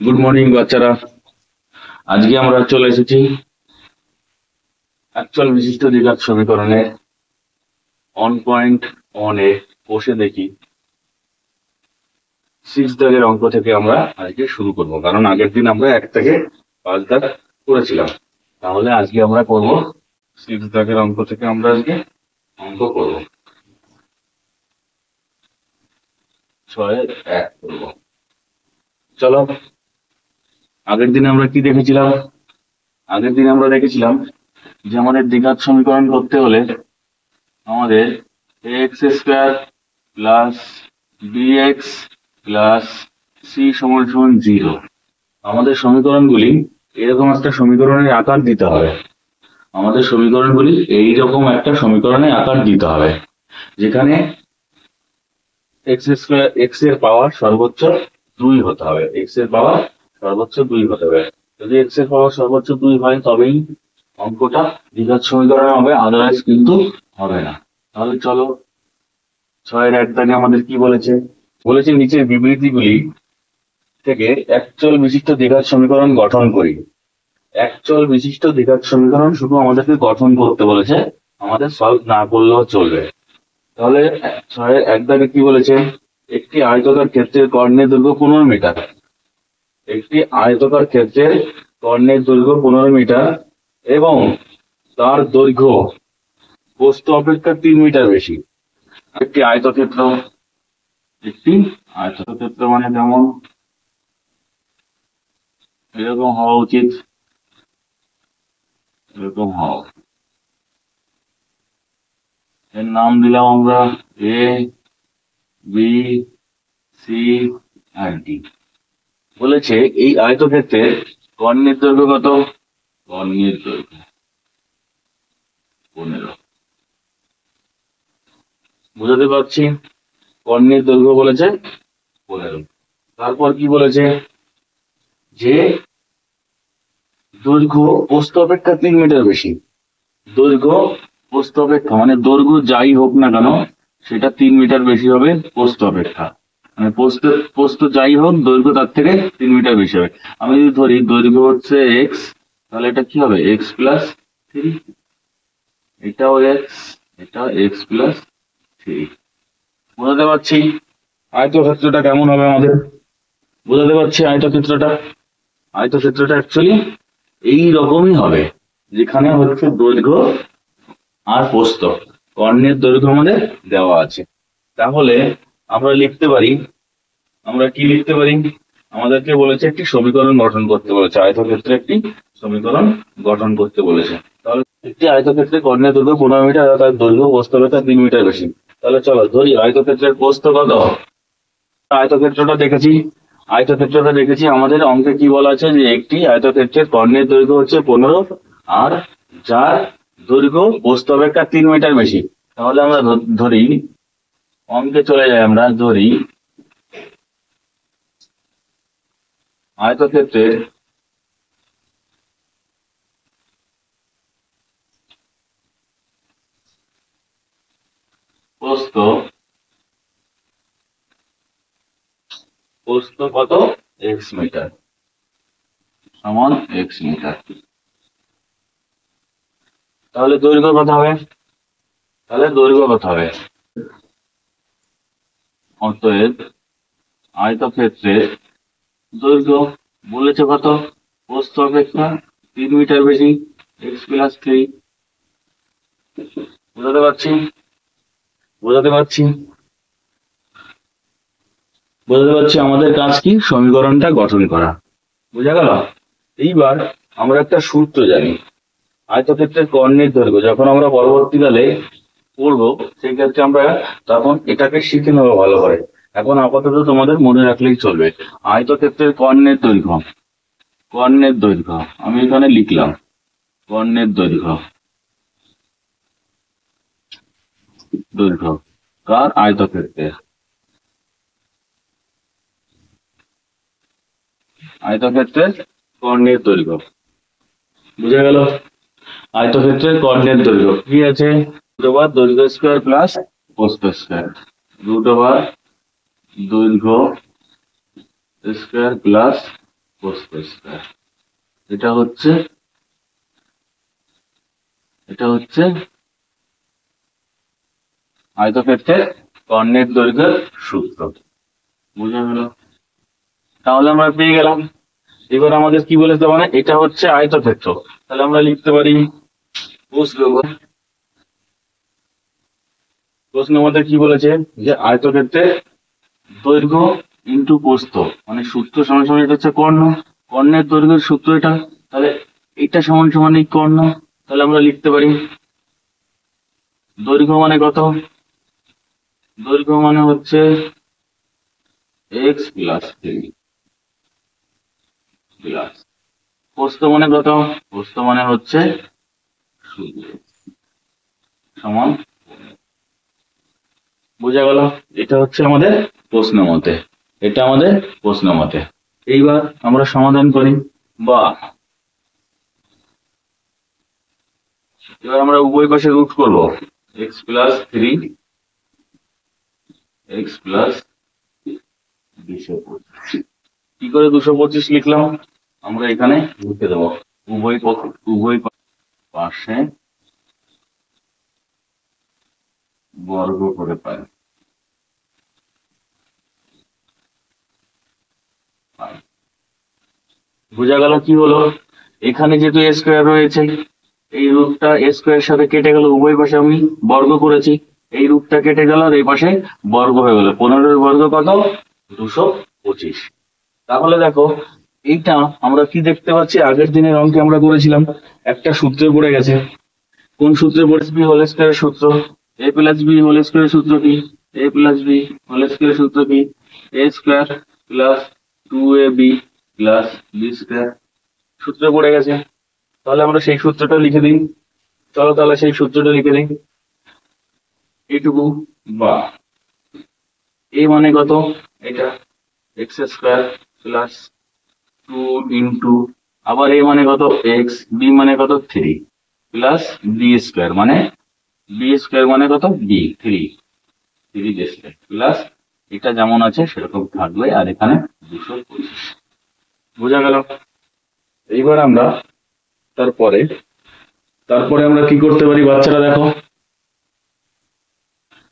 Good morning বাচ্চারা। আজকে আমরা চলে এসেছি অ্যাকচুয়াল বিশিষ্ট দ্বিঘাত সমীকরণে 1.1 এ বসে দেখি 6 দাগের অঙ্ক থেকে আমরা আজকে শুরু করব, কারণ আগের দিন আমরা 1 থেকে 5 দাগ করেছিলাম। তাহলে আজকে আমরা করব 6 দাগের অঙ্ক থেকে আমরা আজকে অঙ্ক করব, 6-1 করব। চলো, আগের দিন আমরা কি দেখেছিলাম? আগের দিন আমরা দেখেছিলাম যে আমাদের দ্বিঘাত সমীকরণ করতে হলে আমাদের x square plus bx plus c সমান সমান 0 আমাদের সমীকরণগুলি এরকম একটা সমীকরণের আকার দিতে হবে। আমাদের সমীকরণগুলি এইরকম একটা সমীকরণের আকার দিতে হবে, যেখানে এক্স স্কোয়ার এক্স এর পাওয়ার সর্বোচ্চ 2 হতে হবে। এক্স এর পাওয়ার সর্বোচ্চ 2 হতে হবে। যদি এক্স এর পাওয়ার সর্বোচ্চ 2 হয় তবেই অঙ্কটা দ্বিঘাত সমীকরণ হবে, আদারওয়াইজ কিন্তু হবে না। তাহলে চলো, 6-1 দাগে আমাদের কি বলেছে? বলেছে নিচের বিবৃতিগুলি থেকে একচল বিশিষ্ট দ্বিঘাত সমীকরণ গঠন করি। একচল বিশিষ্ট দ্বিঘাত সমীকরণ শুধু আমাদেরকে গঠন করতে বলেছে, আমাদের সলভ না করলেও চলবে। তাহলে 6-1 দাগে কি বলেছে? একটি আয়তকার ক্ষেত্রের কর্ণের দৈর্ঘ্য 15 মিটার। একটি আয়তকার ক্ষেত্রের কর্ণের দৈর্ঘ্য 15 মিটার এবং তার দৈর্ঘ্য বস্তু অপেক্ষা 3 মিটার বেশি। একটি আয়তক্ষেত্র, একটি আয়তক্ষেত্র মানে যেমন এরকম হওয়া উচিত, এরকম হওয়া। এর নাম দিলাম আমরা A B C R D. বলেছে এই আয়তক্ষেত্রের কর্ণের দৈর্ঘ্য কত? কর্ণের দৈর্ঘ্য 15। বুঝাতে পারছি? কর্ণের দৈর্ঘ্য বলেছে 15। তারপর কি বলেছে? যে দৈর্ঘ্য বস্তু অপেক্ষা 3 মিটার বেশি। দৈর্ঘ্য বস্তু অপেক্ষা মানে দৈর্ঘ্য যাই হোক না কেন সেটা 3 মিটার বেশি হবে বস্তু অপেক্ষা। মানে বস্তু যাই হোক দৈর্ঘ্য তার থেকে 3 মিটার বেশি হবে। আমি যদি ধরি দৈর্ঘ্য হচ্ছে এক্স, তাহলে এটা কি হবে? X plus 3। এটাও এক্স, এটা এক্স প্লাস 3। বোঝাতে পারছি আয়তক্ষেত্রটা কেমন হবে আমাদের? বোঝাতে পারছি আয়তক্ষেত্রটা? আয়তক্ষেত্রটা অ্যাকচুয়ালি এই রকমই হবে, যেখানে হচ্ছে দৈর্ঘ্য আর প্রস্থ, কর্ণের দৈর্ঘ্য আমাদের দেওয়া আছে। তাহলে আমরা লিখতে পারি, আমরা কি লিখতে পারি? আমাদেরকে বলেছে একটি সমীকরণ গঠন করতে বলেছে, আয়তক্ষেত্রে একটি সমীকরণ গঠন করতে বলেছে। তাহলে একটি আয়তক্ষেত্রে কর্ণের দৈর্ঘ্য 15 মিটার আর তার দৈর্ঘ্য প্রস্থ অপেক্ষা 3 মিটার বেশি। তাহলে চলো ধরি আয়তক্ষেত্রের প্রস্থ কত? আয়তক্ষেত্রটা দেখেছি, আয়তক্ষেত্রটা দেখেছি। আমাদের অঙ্কে কি বলা আছে? যে একটি আয়তক্ষেত্রের কর্ণের দৈর্ঘ্য হচ্ছে 15 আর যার দৈর্ঘ্য বস্তু অপেক্ষা 3 মিটার বেশি। তাহলে আমরা ধরি, অঙ্কে চলে যাই, আমরা ধরি আয়তক্ষেত্রের প্রস্থ কত? এক্স মিটার সমান এক্স মিটার। তাহলে দৈর্ঘ্য কত হবে? তাহলে দৈর্ঘ্য কত হবে? অতএব আয়তক্ষেত্রের দৈর্ঘ্য বলেছে কত? প্রস্থ অপেক্ষা 3 মিটার বেশি, এক্স প্লাস 3। বোঝাতে পারছি? বোঝাতে পারছি? বোঝাতে পারছি আমাদের কাজ কি? সমীকরণটা গঠন করা। বোঝা গেল? এইবার আমরা একটা সূত্র জানি, আয়তক্ষেত্রের কর্ণের দৈর্ঘ্য যখন আমরা পরবর্তীকালে পড়বো সেই ক্ষেত্রে আমরা তখন এটাকে শিখে নেবো ভালো করে। এখন আপাতত তোমাদের মনে রাখলেই চলবে। আয়তক্ষেত্রের কর্ণের দৈর্ঘ্য, কর্ণের দৈর্ঘ্য আমি এখানে লিখলাম, কর্ণের দৈর্ঘ্য, দৈর্ঘ্য কার? আয়তক্ষেত্রের, আয়তক্ষেত্রের কর্ণের দৈর্ঘ্য। বুঝা গেল? আয়তক্ষেত্রের কর্ণের দৈর্ঘ্য কি আছে? √ দৈর্ঘ্য স্কোয়ার প্লাস প্রস্থ স্কোয়ার, √ দৈর্ঘ্য স্কোয়ার প্লাস প্রস্থ স্কয়ার। এটা হচ্ছে আয়তক্ষেত্রের কর্ণের দৈর্ঘ্যের সূত্র। বুঝা গেল? তাহলে আমরা পেয়ে গেলাম। এবার আমাদের কি বলেছে, মানে এটা হচ্ছে আয়তক্ষেত্র, তাহলে আমরা লিখতে পারি প্রশ্ন আমাদের কি বলেছে যে আয়তক্ষেত্রের দৈর্ঘ্য ইন্টু প্রস্থ, মানে সূত্র সমান সমান এটা হচ্ছে কর্ণ, কর্ণের দৈর্ঘ্যের সূত্র এটা, তাহলে এটা সমান সমান এই কর্ণ, তাহলে আমরা লিখতে পারি দৈর্ঘ্য মানে কত, দৈর্ঘ্য মানে হচ্ছে এক্স প্লাস থ্রি প্লাস প্রস্থ মানে কত, প্রস্থ মানে হচ্ছে সমান। বোঝা গেল? এটা হচ্ছে আমাদের প্রশ্ন মতে, এটা আমাদের প্রশ্ন মতে। এইবার আমরা সমাধান করি, বা এবার আমরা উভয় পাশে রুট করব, x plus three x plus 225। কি করে 225 লিখলাম, আমরা এখানে লিখে দেবো উভয় পাশে বর্গ করে পাই। বোঝা গেল কি হলো, এখানে যেহেতু এ স্কোয়ার রয়েছে, এই রুটটা এ স্কোয়ারের সাথে কেটে গেল, উভয় পাশে আমি বর্গ করেছি, এই রুটটা কেটে গেল আর এই পাশে বর্গ হয়ে গেল, 15 বর্গ কত, 225। তাহলে দেখো এইটা আমরা কি দেখতে পাচ্ছি, আগের দিনের অঙ্কে আমরা করেছিলাম একটা সূত্রে পড়ে গেছে। কোন সূত্রে পড়েছে? বি হোল স্কয়ারের সূত্র। এ প্লাস বি হোল স্কয়ারের সূত্র কি? এ প্লাস বি হোল স্কয়ারের সূত্র কি? A square plus 2ab plus B square. সূত্রে পড়ে গেছে, তাহলে আমরা সেই সূত্রটা লিখে দিই। চলো তাহলে সেই সূত্রটা লিখে দিই। এইটুকু, বা এ মানে কত, এটা এক্স স্কয়ার প্লাস 2 ইন্টু, আবার এ মানে কত এক্স, বি মানে কত 3 প্লাস বি স্কয়ার মানে কত, বি 3 স্কয়ার প্লাস এটা যেমন আছে সেরকম থাকবে, আর এখানে 225। বোঝা গেল? এইবার আমরা তারপরে আমরা কি করতে পারি বাচ্চারা দেখো,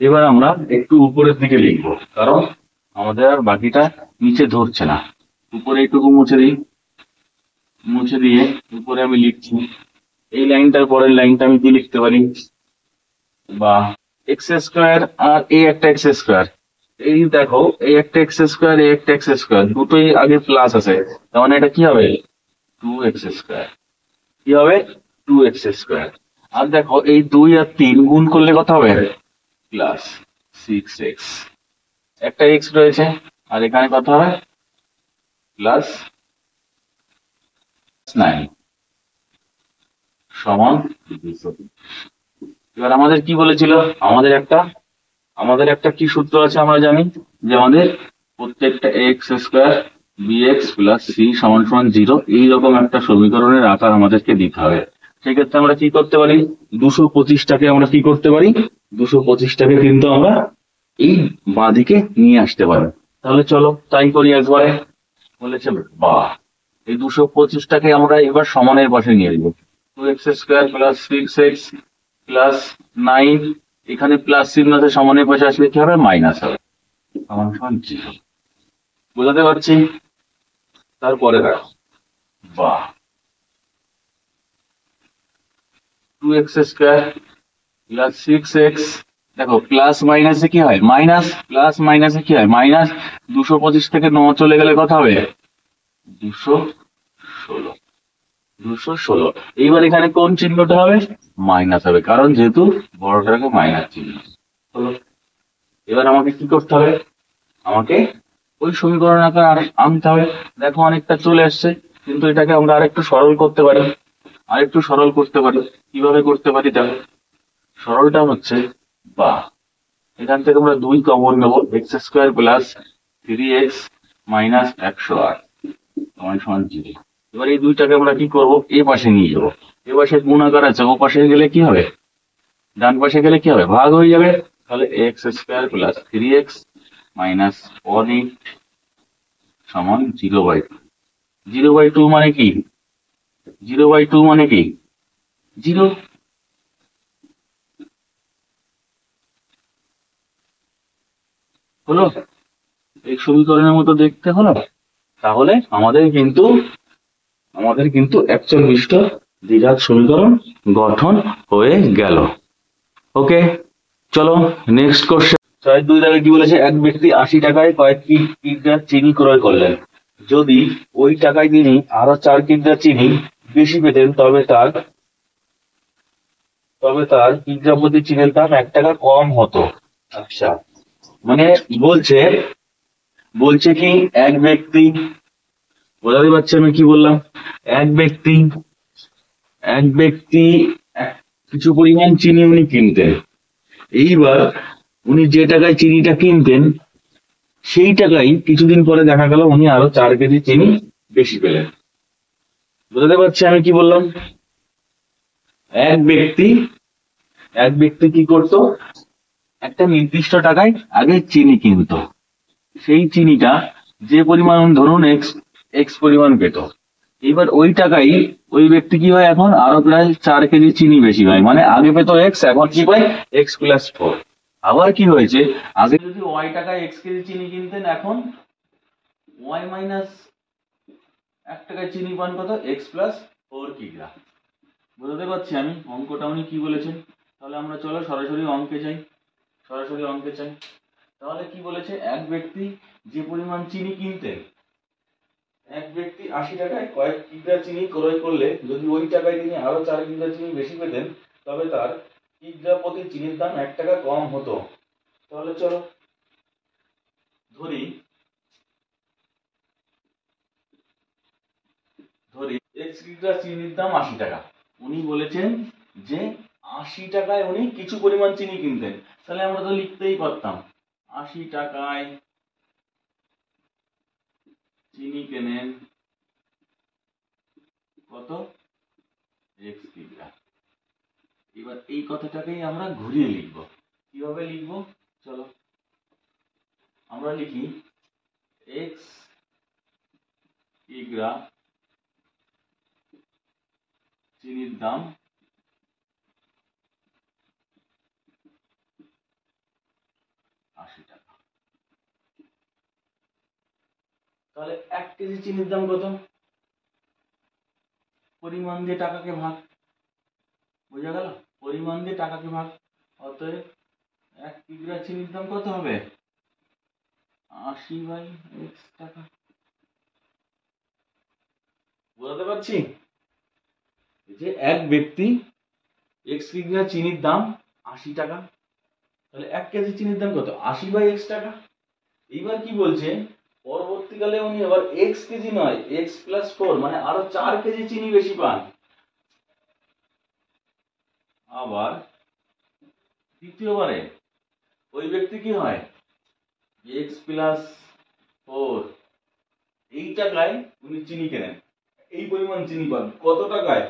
এবার আমরা একটু উপরের দিকে লিখবো, কারণ আমাদের আর বাকিটা নিচে ধরছে না। উপরে এইটুকু মুছে দিয়ে উপরে আমি লিখছি, এই লাইনটার পরের লাইনটা আমি কি লিখতে পারি, বা এক্স স্কোয়ার আর এই একটা এক্স স্কোয়ার, এই দেখো এই একটা এক্স স্কোয়ার এই একটা এক্স স্কোয়ার দুটোই আগে প্লাস আছে, তার মানে এটা কি হবে 2x স্কোয়ার, কি হবে 2x স্কোয়ার। আর দেখো এই 2 আর 3 গুণ করলে কত হবে, প্লাস 6x, একটা এক্স রয়েছে আর এখানে কত হবে, প্লাস 9 সমান 220। এবার আমাদের কি বলেছিল, আমাদের একটা কি সূত্র আছে আমরা জানি, যে আমাদের প্রত্যেকটা x square bx plus c সমান সমান 0, এইরকম একটা সমীকরণের আকার আমাদেরকে দিতে হবে। সেক্ষেত্রে আমরা কি করতে পারি, 225টাকে আমরা কি করতে পারি, 225টাকে কিন্তু আমরা এই বাঁদিকে নিয়ে আসতে পারি। তাহলে চলো তাই করি একবারে, বলেছে বা এই 225টাকে আমরা এবার সমানের পাশে নিয়ে আসবো, 2x square plus 6x plus 9, এখানে প্লাস চিহ্ন আছে, সমানের পাশে আসলে কি হবে, মাইনাস হবে, সমান সমান 0। বোঝাতে পারছি? তারপরে দেখো, বা 2x স্কোয়ার প্লাস 6x, দেখো প্লাস মাইনাসে কি হয় মাইনাস, প্লাস মাইনাসে কি হয় মাইনাস, 225 থেকে 9 চলে গেলে কত হবে, 216। এইবার এখানে কোন চিহ্নটা হবে, মাইনাস হবে, কারণ যেহেতু বড়টাকে মাইনাস চিহ্ন হলো। এবার আমাকে কি করতে হবে, আমাকে ওই সমীকরণ আকার আনতে হবে। দেখো অনেকটা চলে আসছে, কিন্তু এটাকে আমরা আরেকটু সরল করতে পারি, কিভাবে করতে পারি দেখো, সরলটা হচ্ছে, বা এখান থেকে আমরা 2 কমন নেবো, x square plus 3x minus 108 সমান 0। এবার এই দুইটাকে আমরা কি করব, এ পাশে নিয়ে যাবো, এ পাশে গুণাকার আছে, ও পাশে গেলে কি হবে, ডান পাশে গেলে কি হবে, ভাগ হয়ে যাবে। তাহলে x square plus 3x minus 18 সমান 0/2। 0/2 মানে কি? 0/2 মানে কি? 0। হলো? এই সমীকরণের মতো দেখতে হলো। তাহলে আমাদের কিন্তু 41 দ্বিঘাত সমীকরণ গঠন হয়ে গেল। ওকে, চলো নেক্সট কোশ্চেন। 6.2 দাগে কি বলেছে? এক ব্যক্তি 80 টাকায় কয়েক কিগ্রা চিনি ক্রয় করলেন। যদি ওই টাকায় তিনি আরো 4 কিগ্রা চিনি বেশি পেতেন তবে তার কিগ্রা প্রতি চিনির দাম 1 টাকা কম হতো। আচ্ছা, মানে বলছে বলছে কি এক ব্যক্তি, বোঝাতে পারছি আমি কি বললাম? এক ব্যক্তি এক ব্যক্তি কিছু পরিমাণ চিনি উনি কিনতেন। এইবার উনি যে টাকায় চিনিটা কিনতেন সেই টাকায় কিছুদিন পরে দেখা গেল উনি আরো 4 কেজি চিনি বেশি পেলেন। বুঝতে পারছি আমি কি বললাম? এক ব্যক্তি এক ব্যক্তি কি করতো? একটা নির্দিষ্ট টাকায় আগে চিনি কিনতো। সেই চিনিটা যে পরিমাণ, ধরুন এক্স এক্স পরিমাণ পেত। এবার ওই টাকাই ওই ব্যক্তি কি হয়, এখন আরো প্রায় 4 কেজি চিনি বেশি হয়। মানে আগে পেত এক্স, এখন কি পায়? x+4। আবার কি হয়েছে, আগে যদি ওয়াই টাকায় এক্স কেজি চিনি কিনতেন, এখন ওয়াই মাইনাস 1 টাকায় চিনি পান কত? x+4 কিগ্রা। বুঝতে পারছি আমি অঙ্কটা উনি কি বলেছেন। তাহলে আমরা চলো সরাসরি অঙ্কে চাই। তাহলে কি বলেছে? এক ব্যক্তি যে পরিমাণ চিনি কিনতেন, এক ব্যক্তি 80 টাকায় কয়েক কিগ্রা চিনি ক্রয় করলে যদি ওই টাকায় তিনি আরো 4 কিগ্রা চিনি বেশি পেতেন তবে তার কিগ্রা প্রতি চিনির দাম 1 টাকা কম হতো। তাহলে চলো ধরি ধরি এক্স কিগ্রা চিনির দাম 80 টাকা। উনি বলেছেন যে 80 টাকায় উনি কিছু পরিমাণ চিনি কিনতেন। তাহলে আমরা তো লিখতেই পারতাম 80 টাকায় চিনি কেনেন কত? এক্স কিগ্রা। এবার এই কথাটাকেই আমরা ঘুরিয়ে লিখব। কিভাবে লিখব? চলো আমরা লিখি এক্স কিগ্রা চিনির দাম 80 টাকা। তাহলে 1 কেজি চিনির দাম কত? পরিমাণ দিয়ে টাকাকে ভাগ। বোঝা গেল? পরিমাণ দিয়ে টাকাকে ভাগ। অতএব 1 কিগ্রা চিনির দাম কত হবে? 80/x টাকা। বুঝতে পারছি যে এক ব্যক্তি এক্স কিগ্রা চিনির দাম 80 টাকা, তাহলে 1 কেজি চিনির দাম কত? 80/x টাকা। এইবার কি বলছে, পরবর্তীকালে উনি আবার এক্স কেজি নয় x+4 মানে আরো 4 কেজি চিনি বেশি পান। আবার দ্বিতীয়বারে ওই ব্যক্তি কি হয়, x+4 এই টাকায় উনি চিনি কেনেন, এই পরিমাণ চিনি পান কত টাকায়?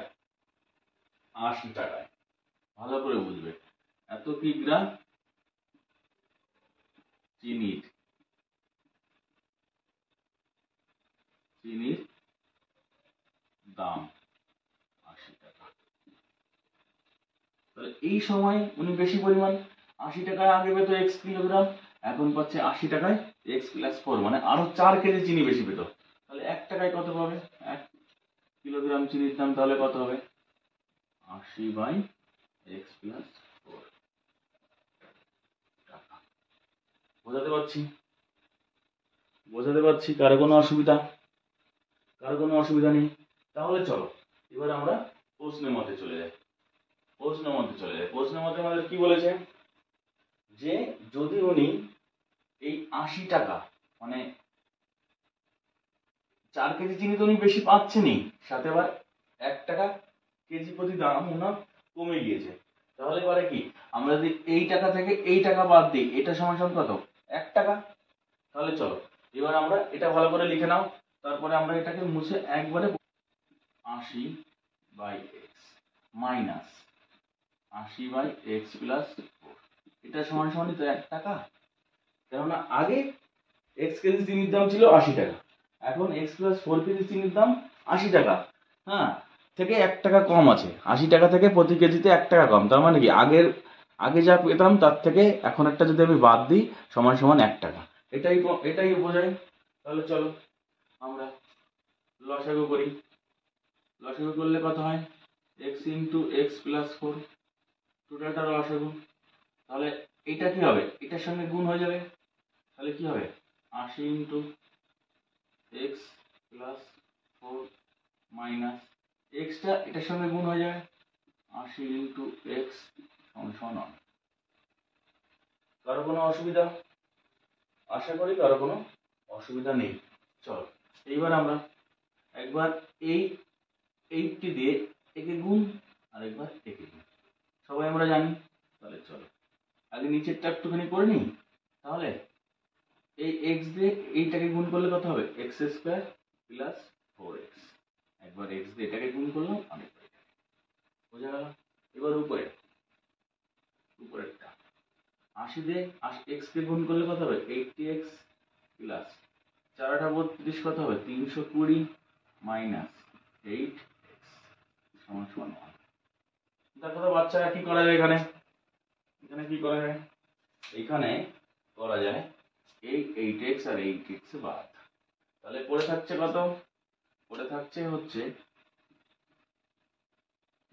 80 টাকায়। ভালো করে বুঝবে, এত কিগ্রা চিনির চিনির দাম 80 টাকা। তাহলে এই সময় উনি বেশি পরিমাণ 80 টাকায় আগে পেত x কিলোগ্রাম, এখন পাচ্ছে 80 টাকায় x+4 মানে আরো 4 কেজি চিনি বেশি পেত। তাহলে 1 টাকায় কত পাবে? 1 কিলোগ্রাম চিনির দাম তাহলে কত হবে? 80/x+4 টাকা। বোঝাতে পারছি কারো কোনো অসুবিধা নেই। তাহলে চলো এবার আমরা প্রশ্নের মধ্যে চলে যাই। প্রশ্নের মধ্যে আমাদের কি বলেছে, যে যদি উনি এই 80 টাকা মানে 4 কেজি চিনি তো উনি বেশি পাচ্ছেনই, সাথে আবার 1 টাকা কেজি প্রতি দাম ওনার কমে গিয়েছে। তাহলে পরে কি, আমরা যদি এই টাকা থেকে এই টাকা বাদ দিই, এটা সমান সমান কত? 1 টাকা। তাহলে চলো এবার আমরা এটা ভালো করে লিখে নাও, তারপরে আমরা এটাকে মুছে একবারে 80/x মাইনাস 80/x+4 এটা সমান সমানই তো 1 টাকা। কেননা আগে এক্স কেজি চিনির দাম ছিল 80 টাকা, এখন x প্লাস 4 কেজি চিনির দাম 80 টাকা, হ্যাঁ, থেকে 1 টাকা কম আছে। 80 টাকা থেকে প্রতি কেজিতে 1 টাকা কম, তার মানে কি আগে যা পেতাম তার থেকে এখন একটা যদি আমি বাদ দিই সমান সমান 1 টাকা। এটাই বোঝায়। তাহলে চলো আমরা লসাগু করি। লসাগু করলে কত হয়? x ইন্টু এক্স প্লাস 4, টোটালটা লসাগু। তাহলে এটা কি হবে? এটার সঙ্গে গুণ হয়ে যাবে। তাহলে কি হবে? 80 into x plus 4 minus extra এটার সঙ্গে গুণ হয়ে যাবে, 80 ইন্টু এক্স সমান সমান। কারো কোনো অসুবিধা? আশা করি কারো কোনো অসুবিধা নেই। চলো এইবার আমরা একবার এই 80 দিয়ে একে গুণ আর একবার একে গুণ, সবাই আমরা জানি। তাহলে চলো আগে নিচেরটা একটুখানি করে নিই। তাহলে এই x দিয়ে এইটাকে গুণ করলে কত হবে? X square plus 4x। একবার x দিয়ে এটাকে গুণ করলাম, আরেকবার এটাকে। বোঝা গেল? এবার উপরেরটা 80 দিয়ে x কে গুণ করলে কত হবে? 80x প্লাস 4 8 32 কত হবে? 320 মাইনাস 8x সমান সমান 1। দেখো তো বাচ্চারা কি করা যায় এখানে? এখানে কি করা যায়? এখানে করা যায় এই 8x আর 8x বাদ। তাহলে পড়ে থাকছে কত? পড়ে থাকছে হচ্ছে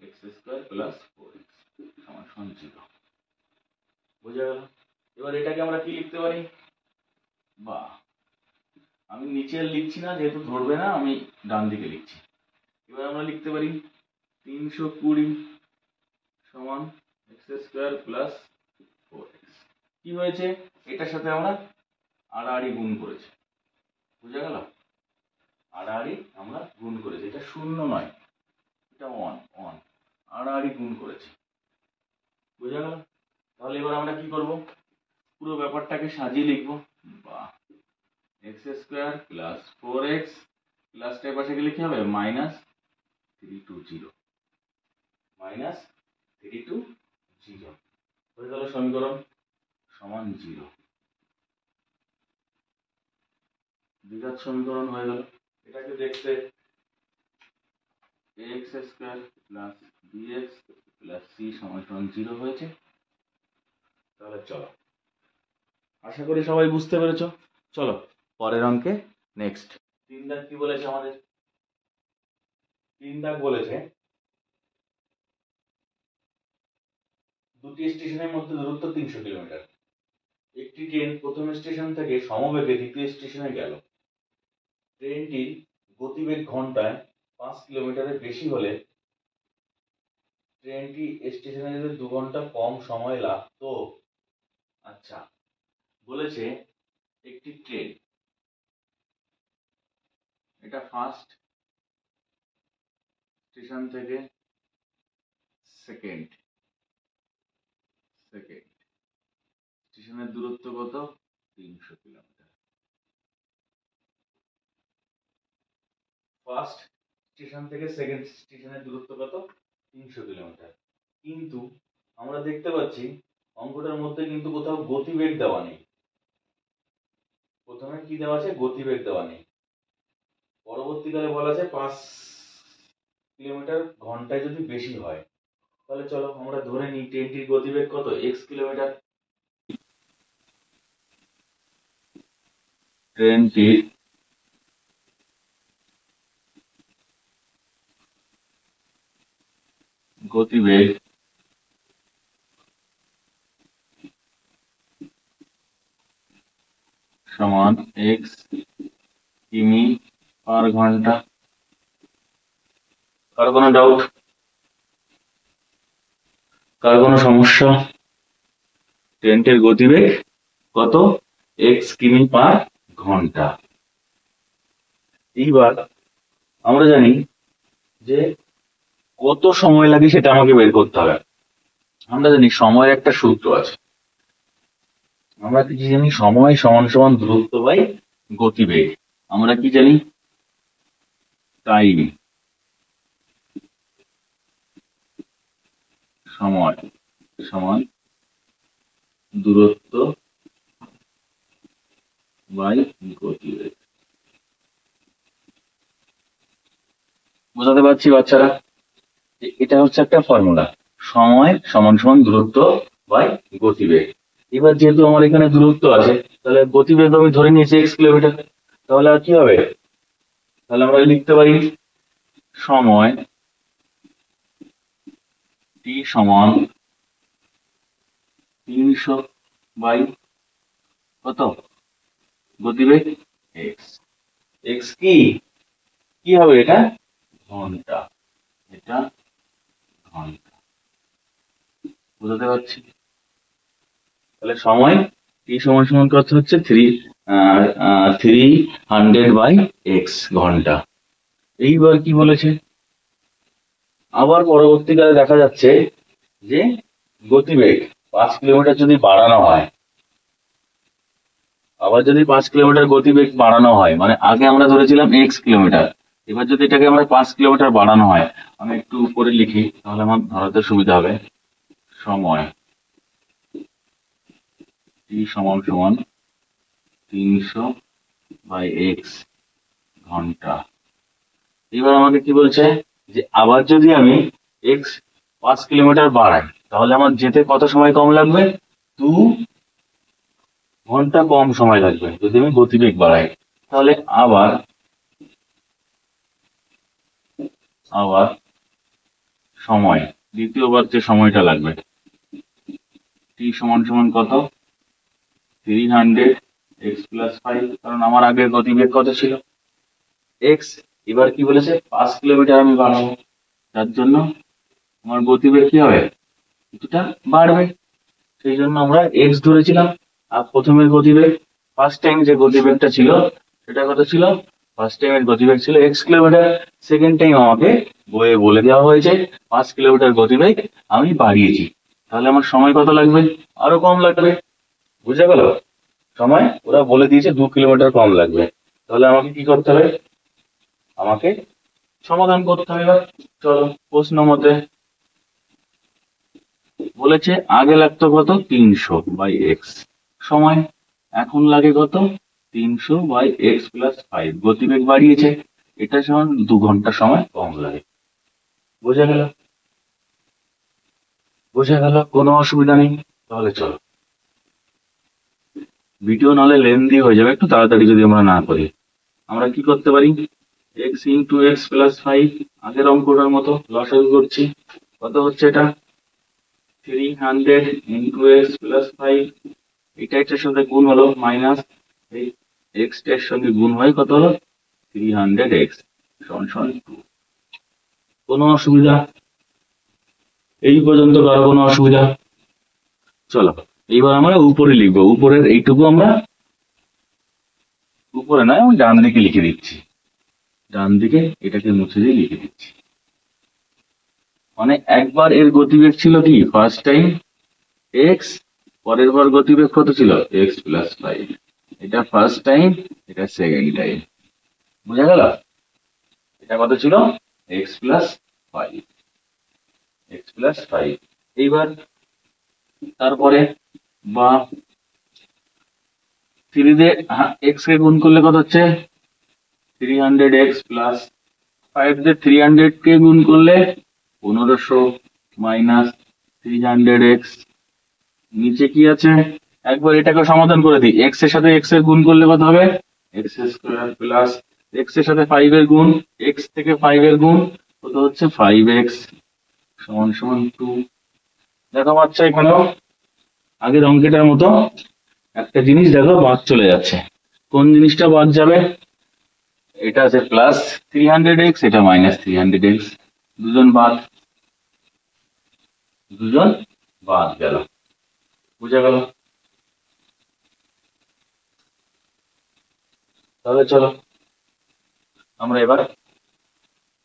এক্স স্কোয়ার প্লাস 4x সমান সমান 0। বোঝা গেল? এবার এটাকে আমরা কি লিখতে পারি? বা আমি নিচে লিখছি না, যেহেতু ধরবে না, আমি ডান দিকে লিখছি। এবার আমরা লিখতে পারি 320 সমান এক্স স্কোয়ার প্লাস 4x। কি হয়েছে? এটার সাথে আমরা আড়াআড়ি গুণ করেছি। বুঝা গেল? আড়াআড়ি আমরা গুণ করেছি, এটা শূন্য নয়, এটা 1 আড়াআড়ি গুণ করেছি। বুঝা গেল? তাহলে এবার আমরা কি করব? পুরো ব্যাপারটাকে সাজিয়ে লিখব। বা এক্স স্কোয়ার প্লাস 4x প্লাসটার পাশে গেলে কি হবে? মাইনাস 320 মাইনাস 320 হয়ে গেল সমীকরণ সমান 0। দ্বিঘাত সমীকরণ হয়ে গেল। এটাকে দেখতে x square plus bx plus c সমান সমান 0 হয়েছে। তাহলে চলো, আশা করি সবাই বুঝতে পেরেছো। চলো পরের অঙ্কে নেক্সট। 3 দাগ কি বলেছে আমাদের? 3 দাগ বলেছে দুটি স্টেশনের মধ্যে দূরত্ব 300 কিলোমিটার। একটি ট্রেন প্রথম স্টেশন থেকে সমবেগে দ্বিতীয় স্টেশনে গেল। ট্রেনটির গতিবেগ ঘন্টায় 5 কিলোমিটারের বেশি হলে ট্রেনটি স্টেশনে যেতে 2 ঘন্টা কম সময় লাগতো। আচ্ছা, বলেছে একটি ট্রেন, এটা ফার্স্ট স্টেশন থেকে সেকেন্ড স্টেশনের দূরত্ব কত? 300 কিলোমিটার। ফার্স্ট স্টেশন থেকে সেকেন্ড স্টেশনের দূরত্ব কত? 300 কিলোমিটার। কিন্তু আমরা দেখতে পাচ্ছি অঙ্কটার মধ্যে কিন্তু কোথাও গতিবেগ দেওয়া নেই। প্রথমে কি দেওয়া আছে? গতিবেগ দেওয়া নেই। পরবর্তীকালে বলা আছে 5 কিলোমিটার ঘন্টায় যদি বেশি হয়। তাহলে চলো আমরা ধরে নিই ট্রেনটির গতিবেগ কত? x kilometre. ট্রেনটির গতিবেগ সমান x কিমি পার ঘন্টা। কার কোনো ডাউট? কার কোনো সমস্যা? ট্রেনটির গতিবেগ কত? x কিমি পার ঘন্টা। এইবার আমরা জানি যে কত সময় লাগে সেটা আমাকে বের করতে হবে। আমরা জানি সময়ের একটা সূত্র আছে। আমরা কি জানি? সময় সমান সমান দূরত্ব বাই গতিবেগ। আমরা কি জানি? টাইম সময় সমান দূরত্ব বাই গতিবেগ। বোঝাতে পারছি বাচ্চারা? এটা হচ্ছে একটা ফর্মুলা, সময় সমান সমান দূরত্ব বাই গতিবেগ। এবার যেহেতু আমার এখানে দূরত্ব আছে, তাহলে গতিবেগ আমি ধরে নিয়েছি x কিলোমিটার, তাহলে আর কি হবে, তাহলে আমরা লিখতে পারি সময় t সমান 300 বাই কত, গতিবেগ x। x কি কি হবে, এটা ঘন্টা, এটা ঘন্টা। বুঝতে পারছি? তাহলে সময় t সমান সমান কত হচ্ছে 300 বাই x ঘন্টা। এইবার কি বলেছে, আবার পরবর্তীকালে দেখা যাচ্ছে যে গতিবেগ 5 কিলোমিটার যদি বাড়ানো হয়, আবার যদি 5 কিলোমিটার গতিবেগ বাড়ানো হয়, মানে আগে আমরা ধরেছিলাম x কিলোমিটার, এবার যদি এটাকে আমরা 5 কিলোমিটার বাড়ানো হয়, আমি একটু উপরে লিখি তাহলে আমার ধরাতে সুবিধা হবে। সময় t সমান সমান 300 বাই x ঘন্টা। এবার আমাকে কি বলছে যে আবার যদি আমি x 5 কিলোমিটার বাড়াই, তাহলে আমার যেতে কত সময় কম লাগবে, 2 ঘন্টা কম সময় লাগবে যদি আমি গতিবেগ বাড়াই। তাহলে আবার আবার সময়, দ্বিতীয়বার যে সময়টা লাগবে, t সমান সমান কত, 300 x প্লাস 5, কারণ আমার আগের গতিবেগ কত ছিল, x। এবার কি বলেছে 5 কিলোমিটার আমি বাড়াবো, তার জন্য আমার গতিবেগ কি হবে, কিছুটা বাড়বে, সেই জন্য আমরা x ধরেছিলাম। আর প্রথমের গতিবেগ, ফার্স্ট টাইম যে গতিবেগটা ছিল সেটা কত ছিল, ফার্স্ট টাইমের গতিবেগ ছিল x কিলোমিটার, সেকেন্ড টাইম আমাকে বইয়ে বলে দেওয়া হয়েছে 5 কিলোমিটার গতিবেগ আমি বাড়িয়েছি, তাহলে আমার সময় কত লাগবে, আরো কম লাগবে। বুঝে গেল? সময় ওরা বলে দিয়েছে 2 কিলোমিটার কম লাগবে, তাহলে আমাকে কি করতে হবে, আমাকে সমাধান করতে হবে। চলো প্রশ্ন মতে বলেছে আগে লাগতো কত, 300 বাই এক্স সময়, এখন লাগে কত, 300 বাই এক্স প্লাস 5, গতিবেগ বাড়িয়েছে, এটা সমান 2 ঘন্টা সময় কম লাগে। বোঝা গেল? বোঝা গেল, কোনো অসুবিধা নেই। তাহলে চলো, ভিডিও নাহলে লেন্দি হয়ে যাবে, একটু তাড়াতাড়ি যদি আমরা না করি। আমরা কি করতে পারি, এক্স ইন্টু এক্স প্লাস 5, আগের অঙ্কটার মতো লসাগু করছি, কত হচ্ছে এটা, 300 ইন্টু এক্স প্লাস 5, এটা এটার সাথে গুণ হলো, মাইনাস এই এক্স এর সঙ্গে গুণ হয় কত হলো, 300x সমান সমান 2। কোনো অসুবিধা এই পর্যন্ত, কারো কোনো অসুবিধা? চলো এইবার আমরা উপরে লিখবো, উপরের এইটুকু আমরা উপরে নয়, আমি ডান দিকে লিখে দিচ্ছি, ডান দিকে এটাকে মুছে দিয়ে লিখে দিচ্ছি। মানে একবার এর গতিবেগ ছিল কি, ফার্স্ট টাইম এক্স, পরের বার গতিবেগ কত ছিল, এক্স প্লাস 5, এটা ফার্স্ট টাইম, এটা সেকেন্ড টাইম। বুঝা গেল? এটা কত ছিল, এক্স প্লাস 5, এক্স প্লাস 5। এইবার তারপরে বা 3 দিয়ে এক্স কে গুণ করলে কত হচ্ছে, 300x প্লাস 5 দিয়ে 300 কে গুণ করলে 1500 মাইনাস 300x, নিচে কি আছে, একবার এটাকে সমাধান করে দিই, এক্স এর সাথে এক্স এর গুণ করলে কত হবে, এক্স স্কোয়ার প্লাস এক্স এর সাথে 5 এর গুণ, এক্স থেকে 5 এর গুণ কত হচ্ছে 5x সমান সমান 2। দেখো বাচ্চা, এখানেও আগের অঙ্কটার মতো একটা জিনিস দেখো বাদ চলে যাচ্ছে। কোন জিনিসটা বাদ যাবে, এটা আছে প্লাস 300x, এটা মাইনাস 300x, দুজন বাদ, দুজন বাদ গেল। বুঝা গেল? তাহলে চলো আমরা এবার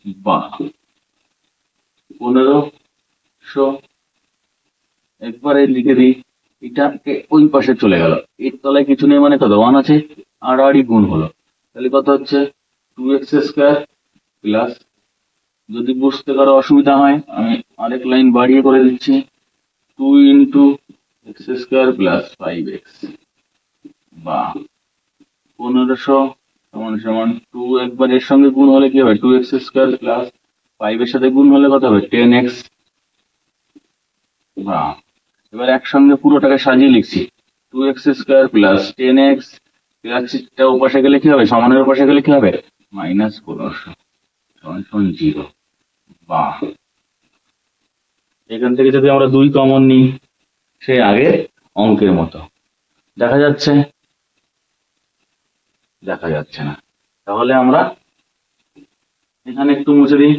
1500 একবারে লিখে দিই, এটাকে ওই পাশে চলে গেল, এর তলায় কিছু নেই মানে কত, 1 আছে, আড়াআড়ি গুণ হলো, তাহলে কত হচ্ছে 2x স্কোয়ার প্লাস, যদি বুঝতে কারো অসুবিধা হয় আমি আরেক লাইন বাড়িয়ে করে দিচ্ছি, 2 into x square plus 5x বা 1500 সমান সমান 2, একবার এর সঙ্গে গুণ হলে কি হবে, 2x স্কোয়ার প্লাস 5 এর সাথে গুণ হলে কত হবে 10x। বা এবার একসঙ্গে পুরোটাকে সাজিয়ে লিখছি 2x² প্লাস 10x প্লাসটা ওপাশে গেলে কি হবে, সমানের ওপাশে গেলে কি হবে -1500 সমান 0। বা এখান থেকে যদি আমরা 2 কমন নিই সেই আগের অঙ্কের মতো দেখা যাচ্ছে, দেখা যাচ্ছে না। তাহলে আমরা এখানে একটু মুছে দিই।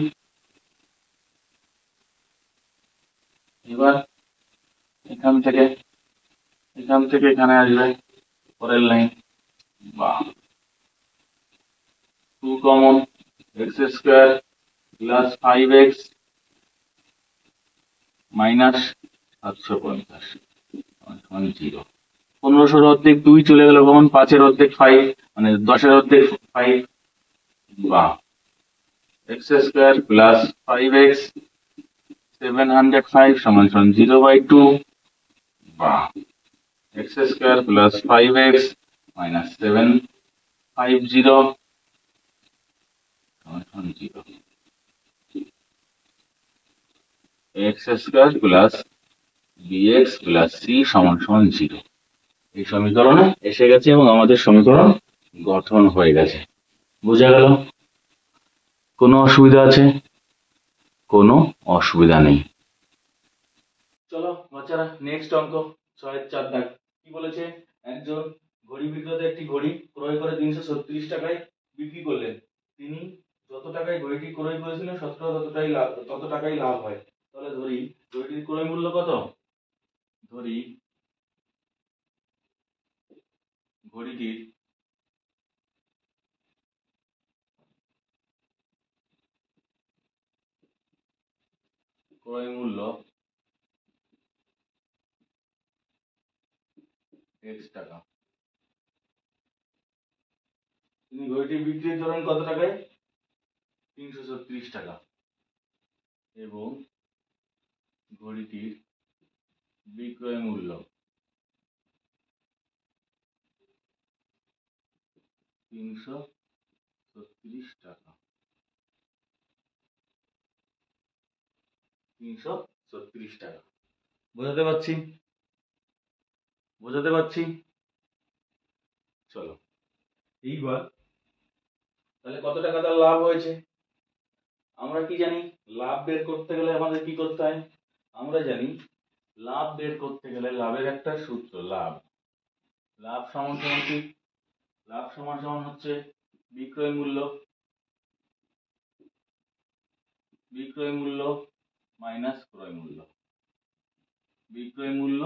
এবার এখান থেকে এখানে আসবে পরের লাইন। বা 2 common x² plus 5x minus 750 সমান 0। 1500 অর্ধেক 2 চলে গেল কমন, 5 এর অর্ধেক 5 মানে 10 এর অর্ধেক 5। বা x² প্লাস 5x 705 সমান 0/2। বা x² প্লাস 5x মাইনাস 750 সমান 0। x² plus bx plus c সমান 0। এই সমীকরণে এসে গেছে এবং আমাদের সমীকরণ গঠন হয়ে গেছে। বোঝা গেল? কোনো অসুবিধা আছে? কোনো অসুবিধা নেই। চলো বাচ্চারা নেক্সট অঙ্ক 6-4 দাগ। কি বলেছে, একজন ঘড়ি বিক্রেতা একটি ঘড়ি ক্রয় করে 336 টাকায় বিক্রি করলেন। তিনি যত টাকায় ঘড়িটি ক্রয় করেছিলেন তত টাকাই লাভ হয়। তাহলে ধরি ঘড়িটির ক্রয় মূল্য কত, ধরি ঘড়িটির ক্রয় মূল্য x টাকা। তিনি ঘড়িটি বিক্রি করেন কত টাকায়, 336 টাকা। এবং ঘড়িটির বিক্রয় মূল্য 336 টাকা। 336 টাকা। বোঝাতে পারছি? বোঝাতে পারছি? চলো এইবার তাহলে কত টাকা তার লাভ হয়েছে। আমরা কি জানি, লাভ বের করতে গেলে আমাদের কি করতে হয়, আমরা জানি লাভ বের করতে গেলে লাভের একটা সূত্র, লাভ লাভ সমান সমান কি, লাভ সমান সমান হচ্ছে বিক্রয় মূল্য, বিক্রয় মূল্য মাইনাস ক্রয় মূল্য, বিক্রয় মূল্য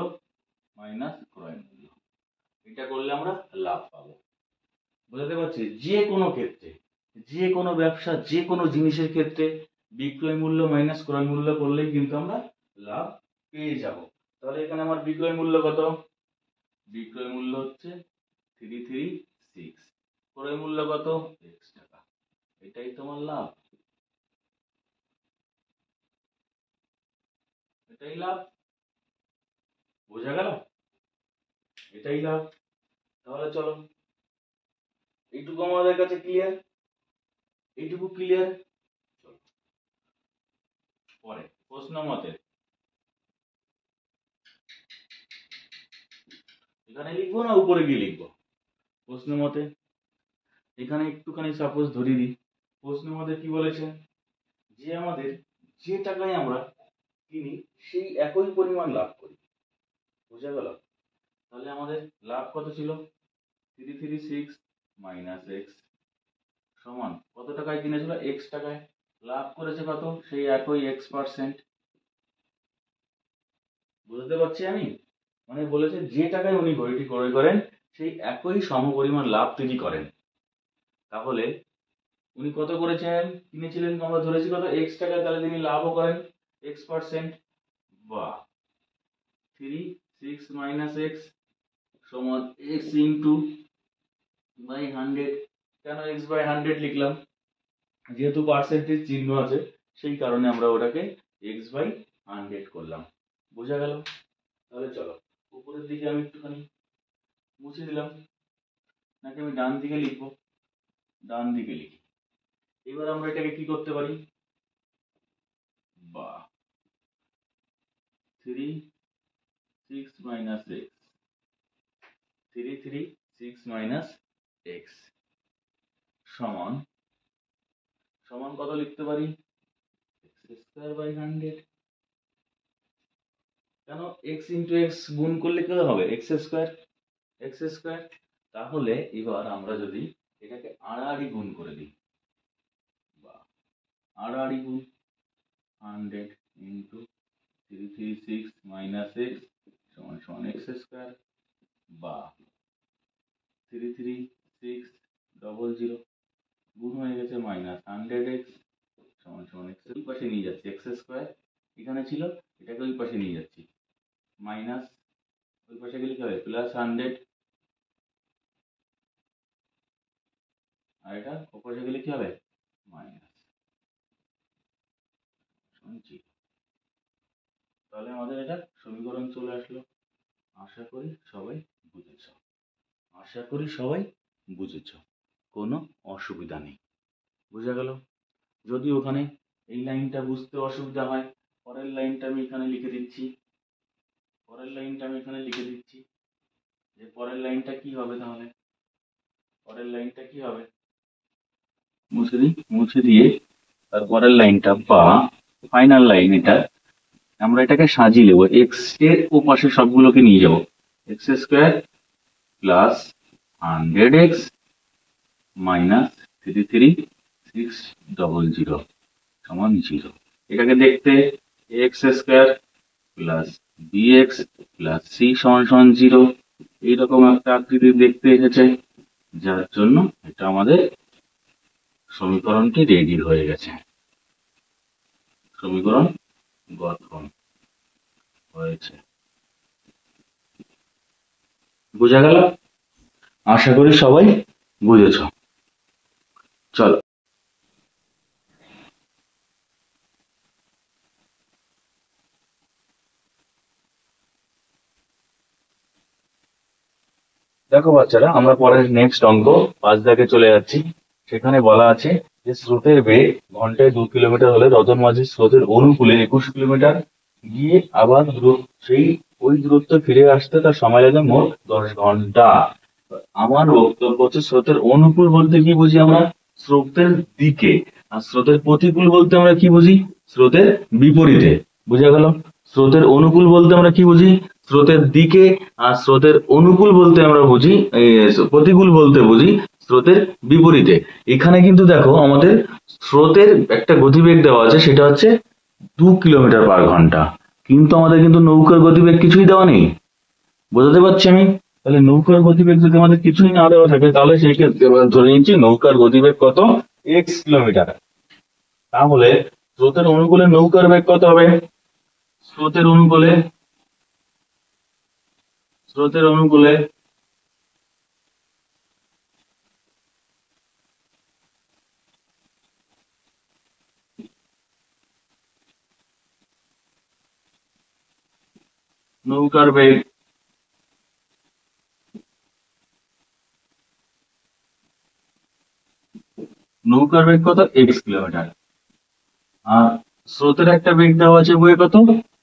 মাইনাস ক্রয় মূল্য। এটা করলে আমরা লাভ পাবো। বুঝতে পারছি? যে কোনো ক্ষেত্রে, যে কোনো ব্যবসা, যে কোনো জিনিসের ক্ষেত্রে বিক্রয় মূল্য মাইনাস ক্রয় মূল্য করলেই কিন্তু আমরা লাভ পেয়ে যাব। তাহলে এখানে আমার বিক্রয় মূল্য কত, বিক্রয় মূল্য হচ্ছে 336, ক্রয় মূল্য কত x টাকা। এটাই তোমার লাভ, এটাই লাভ। বোঝা গেল? এটাই লাভ। তাহলে চলো এইটুকু আমাদের কাছে ক্লিয়ার, এইটুকু ক্লিয়ার। পরে প্রশ্ন মতে এখানে লিখবো না উপরে গিয়ে লিখবো, প্রশ্ন মতে এখানে একটুখানি সাপোজ ধরিয়ে দিই। প্রশ্ন মতে কি বলেছে, যে আমাদের যে টাকায় আমরা কিনি সেই একই পরিমাণ লাভ করি। বোঝা গেল? তাহলে আমাদের লাভ কত ছিল, 336 মাইনাস x সমান কত টাকায় কিনেছিল, x টাকায়। লাভ করেছে কত, সেই একই x%। বুঝতে পারছি আমি? মানে বলেছে যে টাকায় উনি ঘড়িটি ক্রয় করেন সেই একই সমপরিমাণ লাভ তিনি করেন। তাহলে উনি কত করেছেন, কিনেছিলেন আমরা ধরেছি কত x টাকায়, তাহলে তিনি লাভও করেন x%। বা 36 মাইনাস x সমান x ইন্টু বাই 100। কেন x বাই 100 লিখলাম, যেহেতু পার্সেন্টেজ চিহ্ন আছে সেই কারণে আমরা ওটাকে x বাই 100 করলাম। বোঝা গেল? তাহলে চলো উপরের দিকে আমি একটুখানি মুছে দিলাম, নাকি আমি ডান দিকে লিখবো, ডান দিকে লিখি। এবার আমরা এটাকে কি করতে পারি, 3 6 minus x, 3 3 6 minus x সমান সমান কত লিখতে পারি? x square by 100। কেন x ইন্টু x গুণ করলে কি হবে? x square. তাহলে এবার আমরা যদি এটাকে আড়াআড়ি গুণ করে দিই, বা আড়াআড়ি গুণ 100 ইন্টু 336 মাইনাস x সমান সমান x স্কয়ার, বা 33600 গুণ হয়ে গেছে মাইনাস 100x সমান সমান x এর পাশে নিয়ে যাচ্ছি, x স্কয়ার এখানে ছিল, এটাকে ওই পাশে নিয়ে যাচ্ছি, মাইনাস ওই পাশে গেলে কি হবে? প্লাস 100, আর এটা ওই পাশে গেলে কি হবে? মাইনাস 0। তাহলে আমাদের এটা সমীকরণ চলে আসলো। আশা করি সবাই বুঝেছ, কোনো অসুবিধা নেই। বুঝা গেল? যদি ওখানে এই লাইনটা বুঝতে অসুবিধা হয়, পরের লাইনটা আমি এখানে লিখে দিচ্ছি, যে পরের লাইনটা কি হবে? তাহলে পরের লাইনটা কি হবে? মুছে দিয়ে তারপরের লাইনটা বা ফাইনাল লাইন, এটা আমরা এটাকে সাজিয়ে নেব, এক্স এর ও পাশে সবগুলোকে নিয়ে যাব, x square plus 100x minus 33600 সমান 0। এটাকে দেখতে x square plus bx plus c সমান সমান 0 এইরকম একটা আকৃতি দেখতে এসেছে, যার জন্য এটা আমাদের সমীকরণটি রেডি হয়ে গেছে, সমীকরণ গঠন হয়েছে। বোঝা গেল? আশা করি সবাই বুঝেছ। চলো দেখো বাচ্চারা, আমরা পরের নেক্সট অঙ্ক 5 দাগে চলে যাচ্ছি। সেখানে বলা আছে যে স্রোতের বেগ ঘন্টায় 2 কিলোমিটার হলে রতন মাঝি স্রোতের অনুকূলে 21 কিলোমিটার গিয়ে আবার সেই ওই দূরত্ব ফিরে আসতে তার সময় লাগে মোট 10 ঘন্টা। আমার বক্তব্য হচ্ছে স্রোতের অনুকূল বলতে কি বুঝি আমরা? স্রোতের দিকে। আর স্রোতের প্রতিকূল বলতে আমরা কি বুঝি? স্রোতের বিপরীতে। বুঝা গেল? স্রোতের অনুকূল বলতে আমরা কি বুঝি? স্রোতের দিকে। আর স্রোতের অনুকূল বলতে আমরা বুঝি, প্রতিকূল বলতে বুঝি স্রোতের বিপরীতে। এখানে কিন্তু দেখো আমাদের স্রোতের একটা গতিবেগ দেওয়া আছে, সেটা হচ্ছে 2 কিলোমিটার পার ঘন্টা, কিন্তু আমাদের কিন্তু নৌকার গতিবেগ কিছুই দেওয়া নেই। বোঝাতে পারছি আমি? তাহলে নৌকার গতিবেগ যদি আমাদের কিছুই না দেওয়া থাকে, তাহলে সেই ক্ষেত্রে ধরে নিচ্ছি নৌকার গতিবেগ কত? x kilometre. তাহলে স্রোতের অনুকূলে নৌকার বেগ কত হবে? স্রোতের অনুকূলে নৌকার বেগ কত? x kilometre. আর স্রোতের একটা বেগ দেওয়া আছে বইয়ে কত?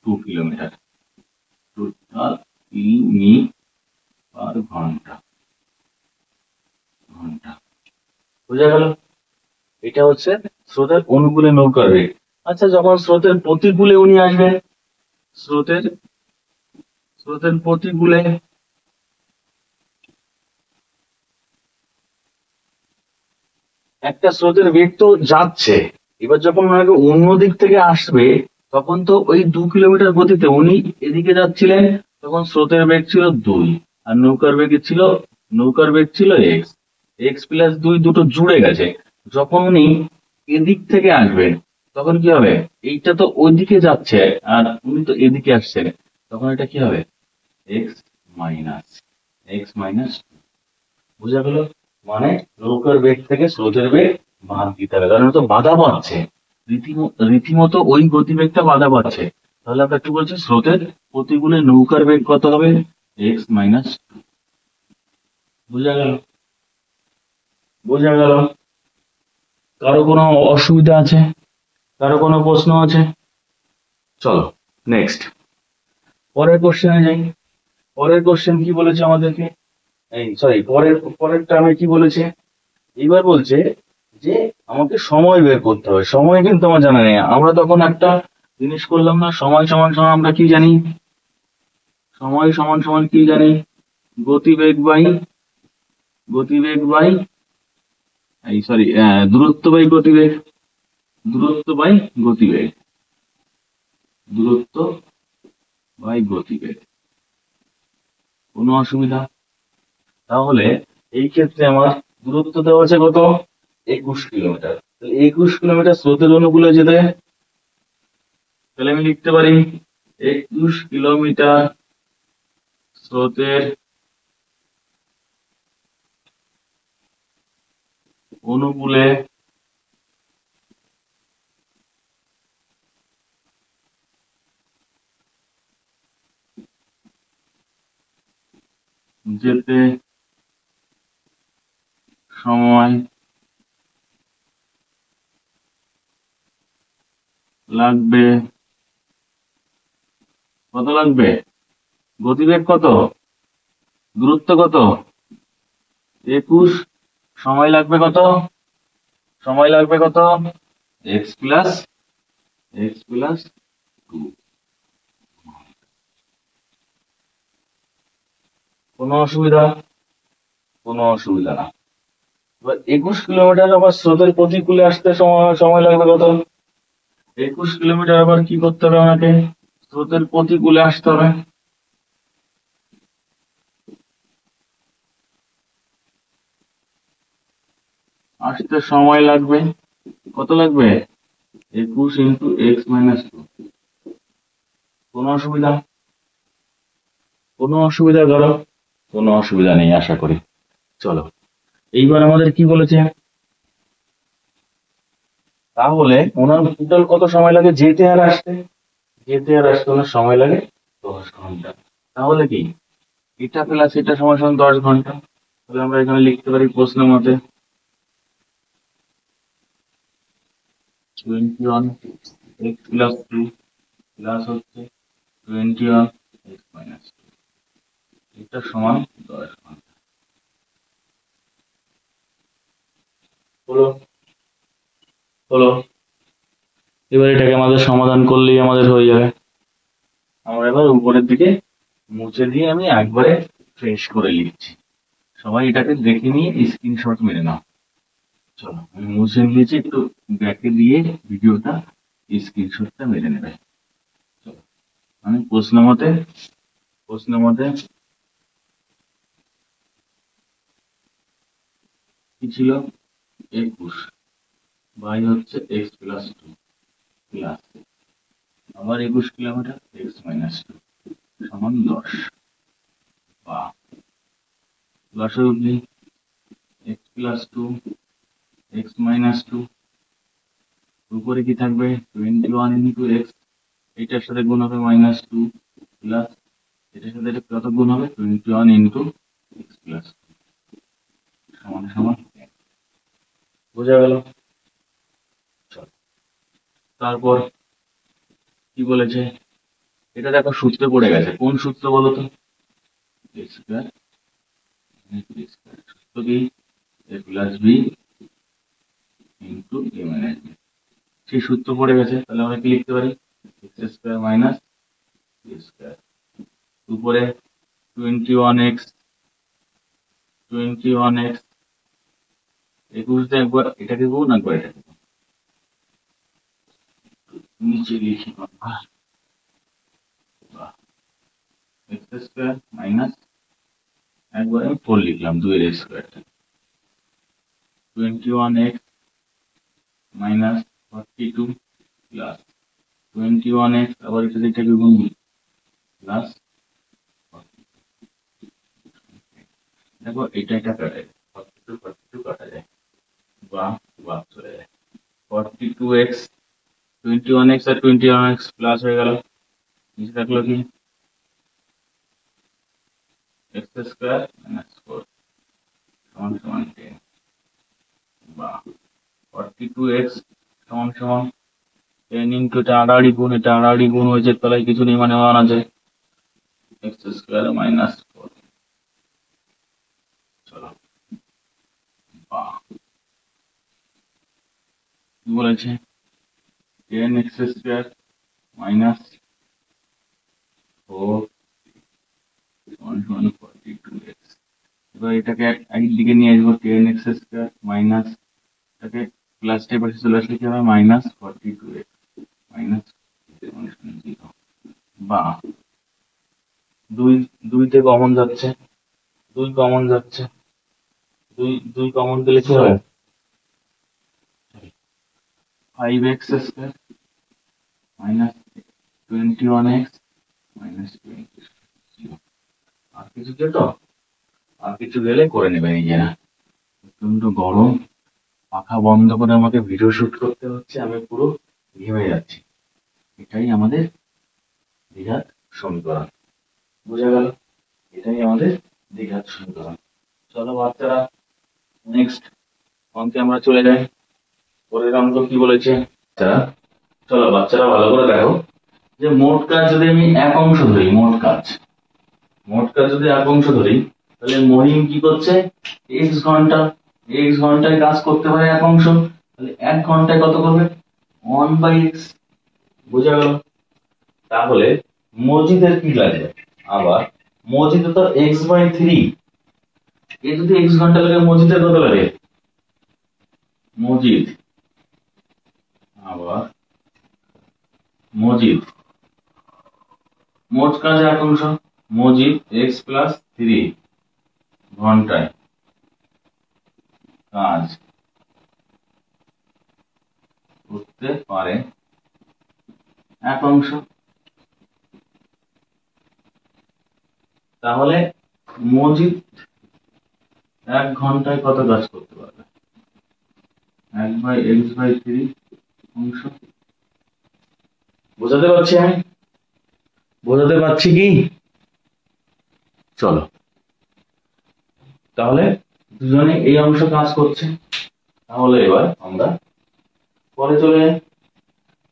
2 কিলোমিটার। টোটাল কিমি পার ঘন্টা। বোঝা গেল? এটা হচ্ছে স্রোতের অনুকূলে নৌকার বেগ। আচ্ছা, যখন স্রোতের প্রতিকূলে উনি আসবেন, স্রোতের প্রতিকূলে একটা স্রোতের বেগ তো যাচ্ছে, এবার যখন ওনাকে অন্য দিক থেকে আসবে, তখন তো ওই 2 কিলোমিটার গতিতে উনি এদিকে যাচ্ছিলেন, তখন স্রোতের বেগ ছিল 2, আর নৌকার বেগ ছিল x প্লাস 2 দুটো জুড়ে গেছে। যখন উনি এদিক থেকে আসবেন, তখন কি হবে? এইটা তো ওইদিকে যাচ্ছে আর উনি তো এদিকে আসছেন, তখন এটা কি হবে? x minus. বুঝা গেল? মানে নৌকার বেগ থেকে স্রোতের বেগ বাদ দিতে হবে, কারণ তো বাধা পাচ্ছে, রীতিমতো ওই গতিবেগটা বাধা পাচ্ছে। তাহলে আমরা কি বলছি? স্রোতের প্রতিকূলে নৌকার বেগ কত হবে? x minus. বোঝা গেল? কারো কোনো অসুবিধা আছে? কারো কোনো প্রশ্ন আছে? চলো নেক্সট। পরের কোশ্চেনে যাই। পরের কোশ্চেন কি বলেছে আমাদেরকে, এই সরি পরের পরের টার্মে কি বলেছে, এবার বলছে যে আমাকে সময় বের করতে হবে। সময় কিন্তু আমার জানা নেই। আমরা তখন একটা জিনিস করলাম না, সময় সমান সমান আমরা কি জানি, সময় সমান সমান কি জানি, গতিবেগ বাই গতিবেগ বাই এই সরি দূরত্ব বাই গতিবেগ, দূরত্ব বাই গতিবেগ, দূরত্ব বাই গতিবেগ। কোনো অসুবিধা? তাহলে এই ক্ষেত্রে আমার দূরত্ব দেওয়া আছে কত, 21 কিলোমিটার। 21 কিলোমিটার স্রোতের অনুকূলে যেতে, তাহলে আমি লিখতে পারি 21 কিলোমিটার স্রোতের অনুকূলে যেতে সময় লাগবে কত, লাগবে গতিবেগ কত, দূরত্ব কত 21, সময় লাগবে কত, সময় লাগবে কত x+2। কোনো অসুবিধা? কোনো অসুবিধা না। এবার 21 কিলোমিটার আবার স্রোতের প্রতিকূলে আসতে সময় সময় লাগবে কত, 21 কিলোমিটার আবার কি করতে হবে আমাকে, স্রোতের প্রতিকূলে আসতে হবে। আসতে সময় লাগবে কত, লাগবে 21 × x - 2। কোনো অসুবিধা? কোনো অসুবিধা করো? কোনো অসুবিধা নেই আশা করি। চলো এইবার আমাদের কি বলেছে, তাহলে ওনার টোটাল কত সময় লাগে যেতে আর আসতে, যেতে আর আসতে ওনার সময় লাগে 10 ঘন্টা। তাহলে কি এটা প্লাস এটা সমান সমান 10 ঘন্টা। তাহলে আমরা এখানে লিখতে পারি প্রশ্ন মতে 21x+2 প্লাস হচ্ছে 21x - 2, এটা সমান 10 ঘন্টা। হলো, হলো। এবার এটাকে আমাদের সমাধান করলেই আমাদের হয়ে যাবে। আমরা এবার উপরের দিকে মুছে দিয়ে আমি একবারে ফ্রেশ করে লিখছি। সবাই এটাকে দেখে নিয়ে স্ক্রিনশট মেরে নাও। চলো আমি মুছে নিয়েছি, একটু ব্যাকে দিয়ে ভিডিওটা স্ক্রিনশটটা মেরে নেবে। চলো আমি প্রশ্ন মতে কি ছিল, 21 বাই হচ্ছে x+2 প্লাস আবার 21 কিলোমিটার x - 2 সমান 10, বা 10 অবধি x+2 x - 2 উপরে কি থাকবে 21 × x, এটার সাথে গুণ হবে -2 প্লাস এটার সাথে এটা কত গুণ হবে 21 × x+2 সমান সমান 1। বোঝা গেল? তারপর কি বলেছে, এটা দেখো সূত্রে পড়ে গেছে। কোন সূত্র বলো তো, a² - b²। সূত্র কি, a+b × a - b। সেই সূত্র পড়ে গেছে। তাহলে আমরা কি লিখতে পারি, x² - b²। উপরে 21x 21 দিয়ে একবার এটাকে গুণ, একবার এটাকে গুণ। নিচে লিখি x² মাইনাস একবার আমি 4 লিখলাম 2 এর square, 21x minus 42 plus 21x আবার এটাকে গুণ প্লাস, দেখো এটা কাটা যায়, 42 কাটা যায়, বা চলে যায়। 42x 21x আর 21x প্লাস হয়ে গেল, নিচে থাকলো কি x² - 4 সমান সমান 10, বা 42x সমান সমান 10 × এটা আড়াআড়ি গুণ, এটা আড়াআড়ি গুণ হয়েছে, তলায় কিছু নেই মানে 1 আছে, এক্স স্কোয়ার মাইনাস 4। চলো বা কি বলেছে 10x স্কোয়ার মাইনাস 4 সমান 42x। এবার এটাকে একদিকে নিয়ে আসবো 10x স্কোয়ার মাইনাস এটাকে প্লাস এর পাশে চলে আসলে কি হবে মাইনাস 42x মাইনাস 0 বা দুই দুইতে কমন যাচ্ছে, দুই কমন যাচ্ছে, দুই কমন দিলে কি হবে 5x square minus 21x minus 20। আর কিছু যেত আর কিছু গেলে করে নেবে নিজেরা। প্রচন্ড গরম, পাখা বন্ধ করে আমাকে ভিডিও শুট করতে হচ্ছে, আমি পুরো ঘেমে যাচ্ছি। এটাই আমাদের দ্বিঘাত সমীকরণ, বোঝা গেল? এটাই আমাদের দ্বিঘাত সমীকরণ। চলো বাচ্চারা নেক্সট অঙ্কে আমরা চলে যাই। পরের অঙ্ক কি বলেছে চলো বাচ্চারা ভালো করে দেখো যে মোট কাজ যদি আমি এক অংশ ধরি, মোট কাজ যদি এক অংশ ধরি তাহলে মহিম কি করছে এক্স ঘন্টায় কাজ করতে পারে এক অংশ, তাহলে 1 ঘন্টায় কত করবে 1/x। বোঝা গেল? তাহলে মজিদের কি লাগবে, আবার মজিদে তো x/3, এ যদি x ঘন্টা লাগে মজিদের কত লাগে মজিদ, আবার মজিদ মোট কাজ এক অংশ, মজিদ x+3 ঘন্টায় কাজ করতে পারে এক অংশ। তাহলে মজিদ 1 ঘন্টায় কত কাজ করতে পারবে 1/x/3 অংশ। বোঝাতে পারছি আমি? বোঝাতে পারছি কি? চলো তাহলে দুজনে এই অংশ কাজ করছে, তাহলে এবার আমরা পরে চলে যাই।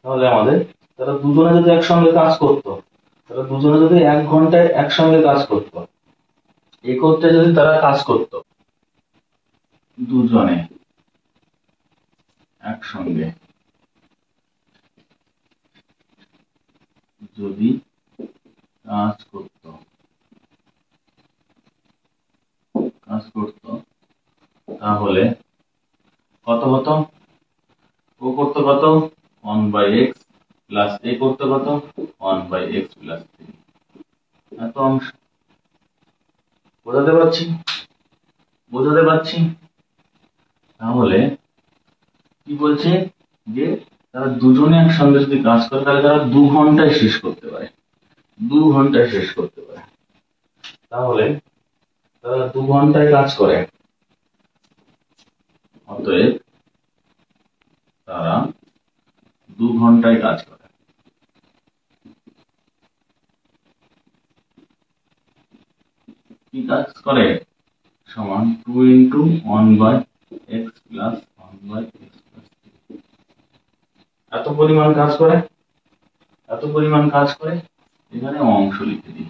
তাহলে আমাদের তারা দুজনে যদি একসঙ্গে কাজ করতো, তারা দুজনে যদি 1 ঘন্টায় একসঙ্গে কাজ করতো, একত্রে যদি তারা কাজ করতো দুজনে একসঙ্গে যদি কাজ করতো তাহলে কত হতো, ও করতো কত 1/x প্লাস এ করতো কত 1/x+3, এত অংশ। বোঝাতে পারছি? তাহলে কি বলছে যে তারা দুজনে একসঙ্গে যদি কাজ করে তাহলে তারা 2 ঘন্টায় শেষ করতে পারে, 2 ঘন্টায় শেষ করতে পারে। তাহলে তারা 2 ঘন্টায় কাজ করে, অতএব তারা 2 ঘন্টায় কাজ করে। কি কাজ করে সমান 2 × 1/x + 1/x+3। এত পরিমাণ কাজ করে, এখানে অংশ লিখে দিই,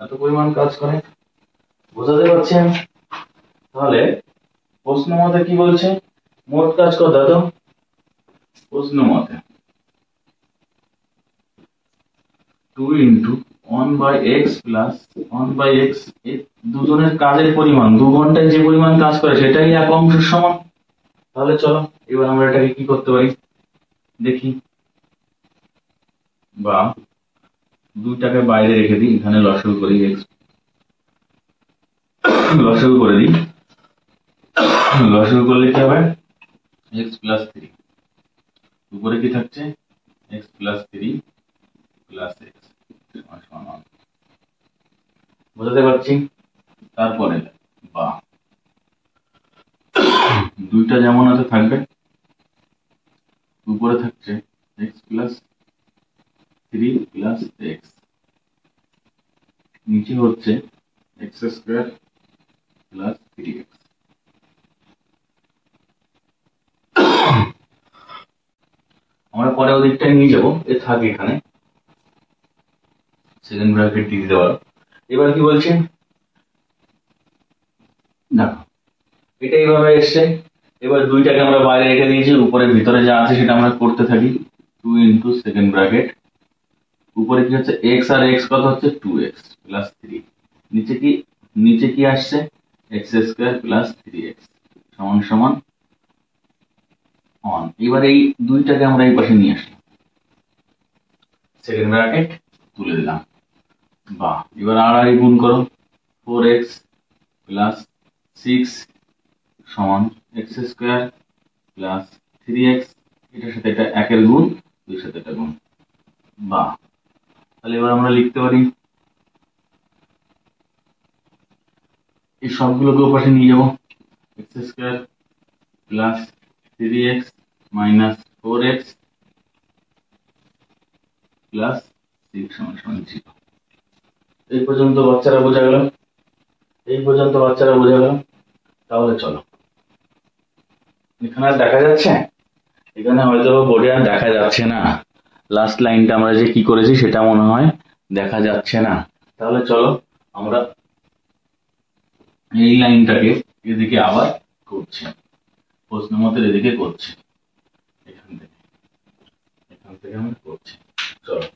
এত পরিমাণ কাজ করে। বোঝাতে পারছি আমি? তাহলে প্রশ্ন মতে কি বলছে মোট কাজ কত, তো প্রশ্ন মতে 2 × 1/x + 1/x, দুজনের কাজের পরিমাণ 2 ঘন্টায় যে পরিমাণ কাজ করে সেটাই এক অংশের সমান। তাহলে চলো এবার আমরা এটাকে কি করতে পারি দেখি, বা 2টাকে বাইরে রেখে দিই, এখানে লসাগু করি, লসাগু করে দিই। লসাগু করলে কি হবে x+3, উপরে কি থাকছে x+3 + x সমান। বোঝাতে পারছি? তারপরে বা 2টা যেমন আছে থাকবে, উপরে থাকছে x+3 + x, নিচে হচ্ছে x² + 3x। আমরা আমরা পরে ওদিকটায় নিয়ে যাবো, এ থাকে এখানে সেকেন্ড ব্র্যাকেট দিয়ে দিতে পারো। এবার কি বলছে দেখো, এটা এইভাবে এসছে। এবার দুইটাকে আমরা বাইরে রেখে দিয়েছি, উপরে ভিতরে যা আছে সেটা আমরা করতে থাকি। 2 ইন্টু সেকেন্ড ব্র্যাকেট, উপরে কি হচ্ছে এক্স, আর এক্স কত হচ্ছে 2x প্লাস 3, নিচে কি আসছে এক্স স্কোয়ার প্লাস 3x সমান সমান 1। এবার এই দুইটাকে আমরা এই পাশে নিয়ে আসলাম, সেকেন্ড ব্র্যাকেট তুলে দিলাম। বা এবার আর গুণ করো, 4x প্লাস 6 সমান এক্স স্কোয়ার প্লাস 3x, এটার সাথে এটা একের গুণ, দুইয়ের সাথে এটা গুণ। বা তাহলে এবার আমরা লিখতে পারি, এই সবগুলোকে ওপাশে নিয়ে যাবো, x square plus 3x minus 4x plus 6 সমান সমান 0। এই পর্যন্ত বাচ্চারা বোঝা গেল? তাহলে চলো, এখানে আর দেখা যাচ্ছে, এখানে হয়তো বোর্ডে আর দেখা যাচ্ছে না, লাস্ট লাইনটা আমরা যে কি করেছি সেটা মনে হয় দেখা যাচ্ছে না। তাহলে চলো আমরা এই লাইনটাকে এদিকে আবার করছি, প্রশ্ন মতের এদিকে করছি, এখান থেকে আমরা করছি। চলো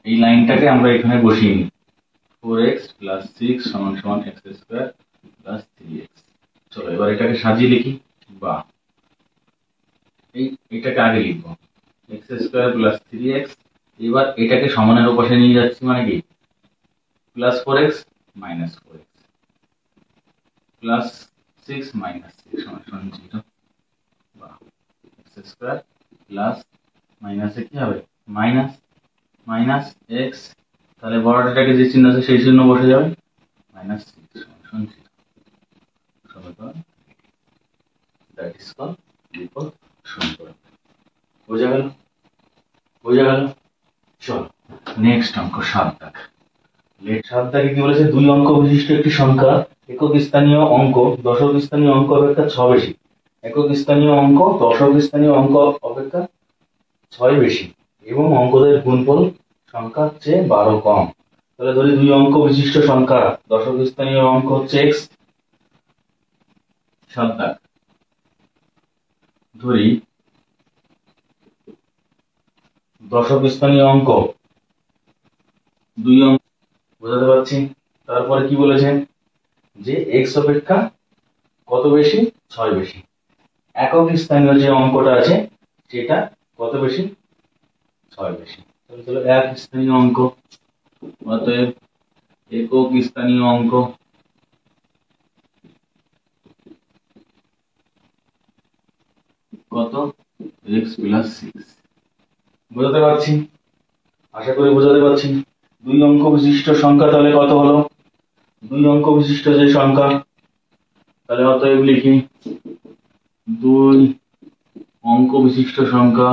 এই লাইনটাকে আমরা এখানে বসিয়ে নিই, 4x প্লাস 6 সমান সমান এক্স স্কোয়ার প্লাস 3x। চলো এবার এটাকে সাজিয়ে লিখি। বা এটাকে আগে লিখবো, এক্স স্কোয়ার প্লাস 3x, এবার এটাকে সমানের ওপাশে নিয়ে যাচ্ছি, মানে কি plus 4x minus 4x plus 6 minus 6 সমান সমান 0। বা এক্স স্কোয়ার প্লাস মাইনাসে কি হবে মাইনাস মাইনাস এক্স, তাহলে বড়টাকে যে চিহ্ন আছে সেই চিহ্ন বসে যাবে, মাইনাস 6 সমান সমান 0। দ্যাট ইজ কল্ড বিপদ সমীকরণ। বোঝা গেল? চলো নেক্সট অঙ্ক 7 দাগ। 7 দাগে কি বলেছে, 2 অঙ্ক বিশিষ্ট একটি সংখ্যা একক স্থানীয় অঙ্ক দশক স্থানীয় অঙ্ক অপেক্ষা 6 বেশি। একক স্থানীয় অঙ্ক দশক স্থানীয় অঙ্ক অপেক্ষা 6 বেশি এবং অঙ্কদের গুণফল সংখ্যার চেয়ে 12 কম। তাহলে ধরি 2 অঙ্ক বিশিষ্ট সংখ্যা, দশক স্থানীয় অঙ্ক হচ্ছে x। 7 দাগ ধরি দশক স্থানীয় অঙ্ক 2 অঙ্ক, বোঝাতে পারছি। তারপরে কি বলেছে যে x অপেক্ষা কত বেশি 6 বেশি। একক স্থানীয় যে অঙ্কটা আছে সেটা কত বেশি 6 বেশি। তাহলে চলো এক স্থানীয় অঙ্ক, অতএব একক স্থানীয় অঙ্ক কত x প্লাস 6। বোঝাতে পারছি, আশা করি বোঝাতে পারছি। 2 অঙ্ক বিশিষ্ট সংখ্যা তাহলে কত হলো, 2 অঙ্ক বিশিষ্ট যে সংখ্যা, তাহলে অতএব লিখি 2 অঙ্ক বিশিষ্ট সংখ্যা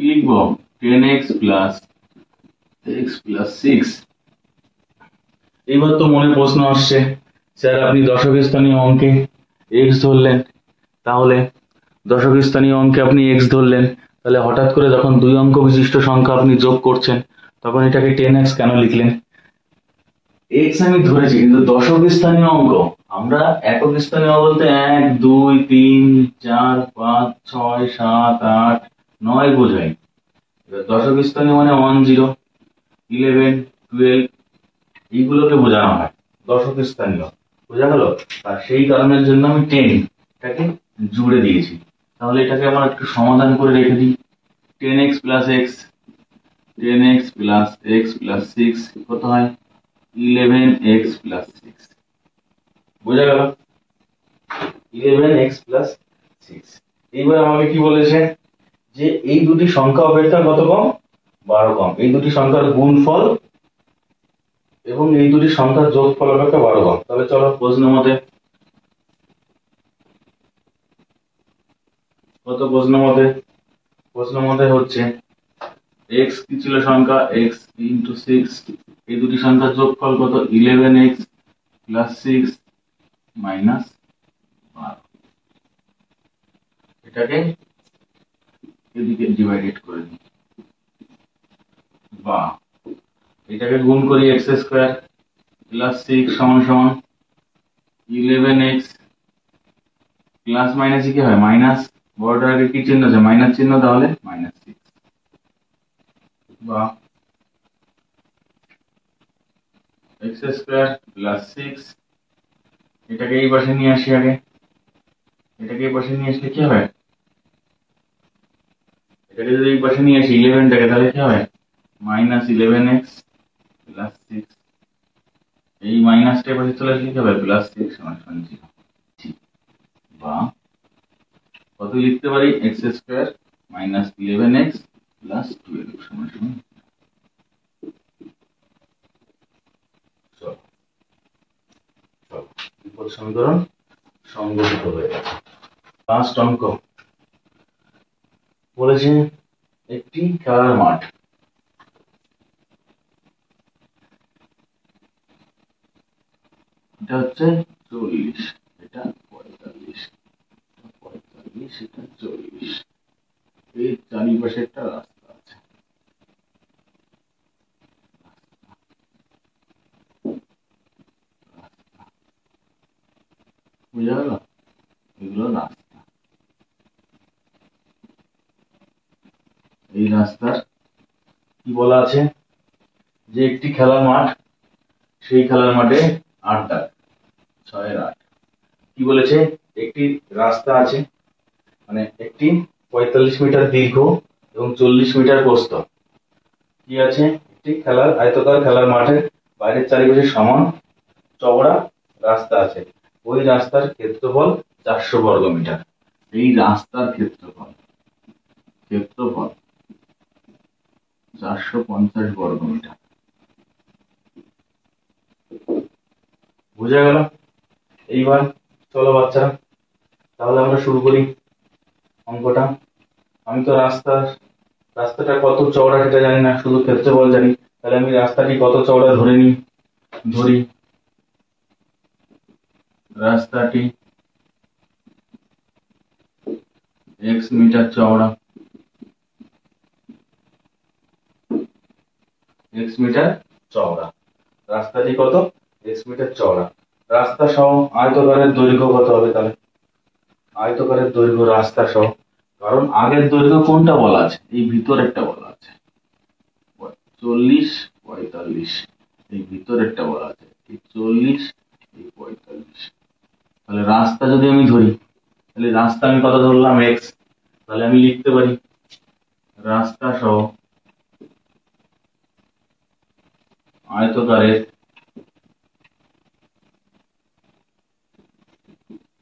লিখব 10x প্লাস x প্লাস 6। এইবার তো মনে প্রশ্ন আসছে, স্যার আপনি দশক স্থানীয় অঙ্কে x ধরলেন, তাহলে দশক স্থানীয় অঙ্কে আপনি x ধরলেন, তাহলে হঠাৎ করে যখন 2 অঙ্ক বিশিষ্ট সংখ্যা আপনি যোগ করছেন তখন এটাকে 10x কেন লিখলেন? x আমি ধরেছি, কিন্তু দশক স্থানীয় অঙ্ক আমরা একক স্থানীয় বলতে 1 2 3 4 5 6 7 8 9 বোঝাই। দশক স্থানীয় মানে 1 0 11 12 এইগুলোকে বোঝানো হয় দশক স্থানীয়। বোঝা গেল? আর সেই কারণের জন্য আমি 10 এটাকে জুড়ে দিয়েছি। তাহলে এটাকে আমরা একটু সমাধান করে রেখে দিই। 10x plus x, 10x plus x plus 6 কত হয় 11x প্লাস 6। বোঝা গেল? 11x plus 6। এইবার আমাকে কি বলেছে যে এই দুটি সংখ্যা অপেক্ষা কত কম 12 কম। এই দুটি সংখ্যার গুণফল এবং এই দুটি সংখ্যার যোগফল অপেক্ষা 12 কম। তাহলে চলো প্রশ্ন মতে কত, প্রশ্ন মতে হচ্ছে x কি ছিল সংখ্যা, x into 6 এই দুটি সংখ্যার যোগফল কত? 11x plus 6 minus 12। এটাকে এদিকে ডিভাইডেড করে দিই, বা এটাকে গুণ করি x স্কয়ার প্লাস 6 সমান সমান 11x প্লাস মাইনাস কি হয়? মাইনাস, বড়টার আগে কি চিহ্ন আছে? মাইনাস চিহ্ন, তাহলে মাইনাস 6, বা x স্কয়ার প্লাস 6, এটাকে এই পাশে নিয়ে আসি আগে, এটাকে এই পাশে নিয়ে আসলে কি হবে? এটাকে যদি এই পাশে নিয়ে আসি 11টাকে, তাহলে কি হবে? মাইনাস 11x প্লাস 6, এই মাইনাসটা পাশে চলে আসলে কি হবে? প্লাস 6 সমান 0। বা কত লিখতে পারি? x square minus 11x plus 12 সমান সমান। বিপদ সমীকরণ সংগঠিত হয়ে গেছে। লাস্ট অঙ্ক বলেছে একটি খেলার মাঠ, এটা হচ্ছে 40, এটা 45, এটা 40, এই চারিপাশে একটা রাস্তা আছে। বুঝা গেল? এগুলো রাস্তা। এই রাস্তার কি বলা আছে? যে একটি খেলার মাঠ, সেই খেলার মাঠে 8 দাগ, 6 এর 8। কি বলেছে? একটি রাস্তা আছে, মানে একটি 45 মিটার দীর্ঘ এবং 40 মিটার প্রস্থ। কি আছে? একটি আয়তাকার খেলার মাঠের বাইরের চারিপাশে সমান চওড়া রাস্তা আছে। ওই রাস্তার ক্ষেত্রফল 400 বর্গ মিটার। এই রাস্তার ক্ষেত্রফল 450 বর্গ মিটার। বুঝা গেল? এইবার চলো বাচ্চারা, তাহলে আমরা শুরু করি অঙ্কটা। আমি তো রাস্তাটা কত চওড়া সেটা জানি না, শুধু ক্ষেত্রফল জানি। তাহলে আমি রাস্তাটি কত চওড়া ধরি রাস্তাটি x মিটার চওড়া, x মিটার চওড়া। রাস্তাটি কত? x মিটার চওড়া। রাস্তা সহ আয়তকারের দৈর্ঘ্য কত হবে? তাহলে আয়তকারের দৈর্ঘ্য রাস্তা সহ, কারণ আগের দৈর্ঘ্য কোনটা বলা আছে? এই ভিতরেরটা বলা আছে, 40 45, এই ভিতরেরটা বলা আছে, এই 40 এই 45। তাহলে রাস্তা যদি আমি ধরি, তাহলে রাস্তা আমি কত ধরলাম? x। তাহলে আমি লিখতে পারি রাস্তা সহ আয়তকারের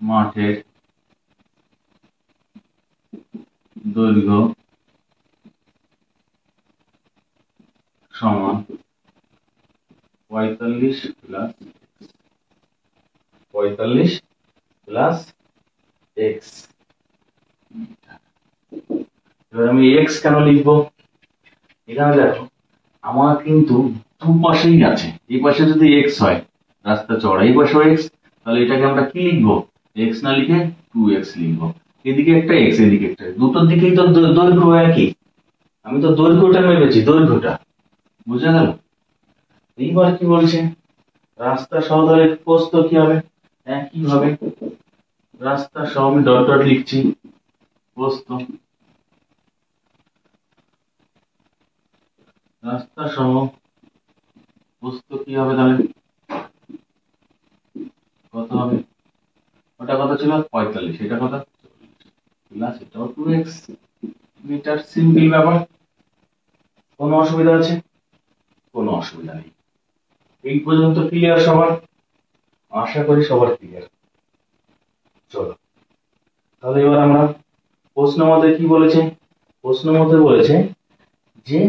মাঠের দৈর্ঘ্য সমান 45 প্লাস x। এবার আমি x কেন লিখবো? এখানে দেখো আমার কিন্তু দুপাশেই আছে। এই পাশে যদি x হয় রাস্তা চওড়া, এই পাশেও x, তাহলে এটাকে আমরা কি লিখবো? x না লিখে 2x লিখবো। এদিকে একটা x, এদিকে একটা, দুটোর দিকেই তো দৈর্ঘ্য একই। আমি তো দৈর্ঘ্যটা মেপেছি, দৈর্ঘ্যটা। বুঝা গেল? এইবার কি বলছে? রাস্তা সহ তাহলে প্রস্থ কি হবে? একই ভাবে রাস্তা সহ আমি ডট ডট লিখছি প্রস্থ, রাস্তা সহ প্রস্থ কি হবে? তাহলে কত হবে? ওটা কত ছিল? 45, এটা কত? 40 প্লাস এটাও 2x মিটার। সিম্পল ব্যাপার। কোনো অসুবিধা আছে? কোনো অসুবিধা নেই। এই পর্যন্ত ক্লিয়ার সবার? আশা করি সবার ক্লিয়ার। চলো তাহলে এবার আমরা প্রশ্ন মতে কি বলেছে? প্রশ্ন মতে বলেছে যে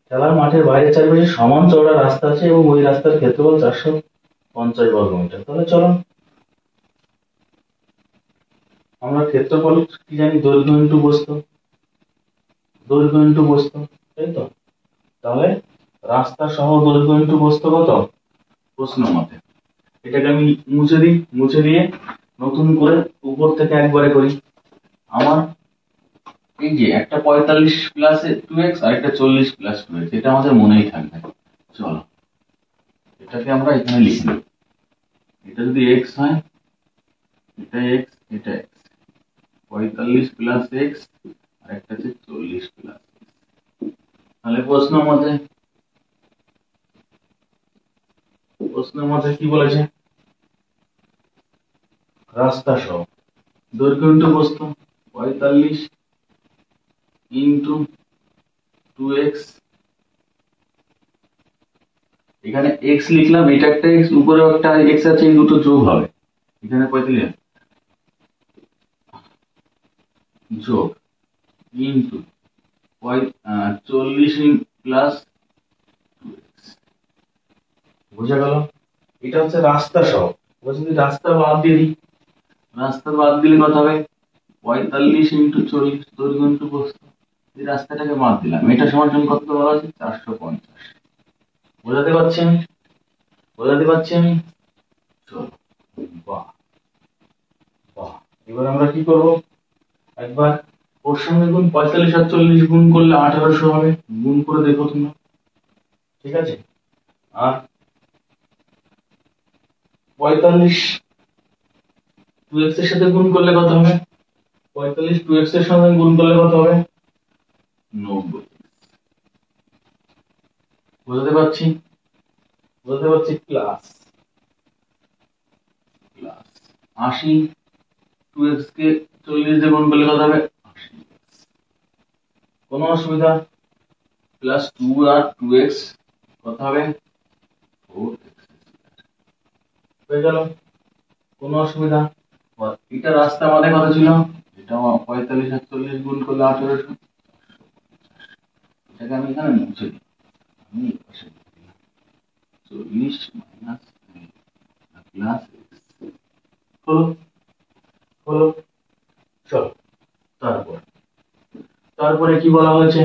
খেলার মাঠের বাইরে চারিপাশে সমান চওড়া রাস্তা আছে এবং ওই রাস্তার ক্ষেত্রফল 450 বর্গ মিটার। তাহলে চলো আমরা ক্ষেত্রফল কি জানি? দৈর্ঘ্য ইন্টু প্রস্থ, দৈর্ঘ্য ইন্টু প্রস্থ, তাই তো? তাহলে রাস্তা সহ দৈর্ঘ্য ইন্টু প্রস্থ কত? প্রশ্ন মতে এটাকে আমি মুছে দিই, মুছে দিয়ে নতুন করে উপর থেকে একবারে করি। আমার এই যে একটা 45 প্লাস 2x আর একটা 40 প্লাস 2x, এটা আমাদের মনেই থাকবে। চলো এটাকে আমরা এখানে লিখে নেব। এটা যদি x হয়, এটা x, এটা x, 45 প্লাস x আর একটা হচ্ছে 40 প্লাস। তাহলে প্রশ্নের মধ্যে কি বলেছে? রাস্তা সহ দৈর্ঘ্য ইন্টু প্রস্থ 45 ইন্টু 2x, এখানে x লিখলাম, এটা একটা x, উপরেও একটা x আছে, এই দুটো যোগ হবে। এখানে 45 যোগ ইন্টু 40 প্লাস 2x। বোঝা গেল? এটা হচ্ছে রাস্তা সহ। যদি রাস্তা বাদ দিয়ে দিই, রাস্তা বাদ দিলে কত হবে? 45 ইন্টু 40 দৈর্ঘ্য ইন্টু প্রস্থ। এই রাস্তাটাকে বাদ দিলাম, এটা সমান সমান কত বলা আছে? 450। বোঝাতে পারছি আমি? বোঝাতে পারছি আমি? চলো, বাহ বাহ। এবার আমরা কি করব? একবার ওর সঙ্গে গুণ 45 আর 40 গুণ করলে 1800 হবে। গুণ করে দেখো তোমরা, ঠিক আছে? আর 45 2x এর সাথে গুণ করলে কত হবে? 45 2x এর সঙ্গে গুণ করলে কত হবে? 90। বুঝতে পারছি? বুঝতে পারছি? প্লাস 80 2x কে 40 দিয়ে গুণ করলে কত হবে? 80। কোনো অসুবিধা? প্লাস 2 আর 2x কত হবে? 4x হয়ে গেল। কোনো অসুবিধা? এটা রাস্তা মানে কত ছিল? এটা 45 আর 40 গুণ করলে 1800। এটাকে আমি এখানে মুছে দিই। আমি পাশে 40 মাইনাস প্লাস হলো হলো। চলো তারপরে কি বলা হয়েছে?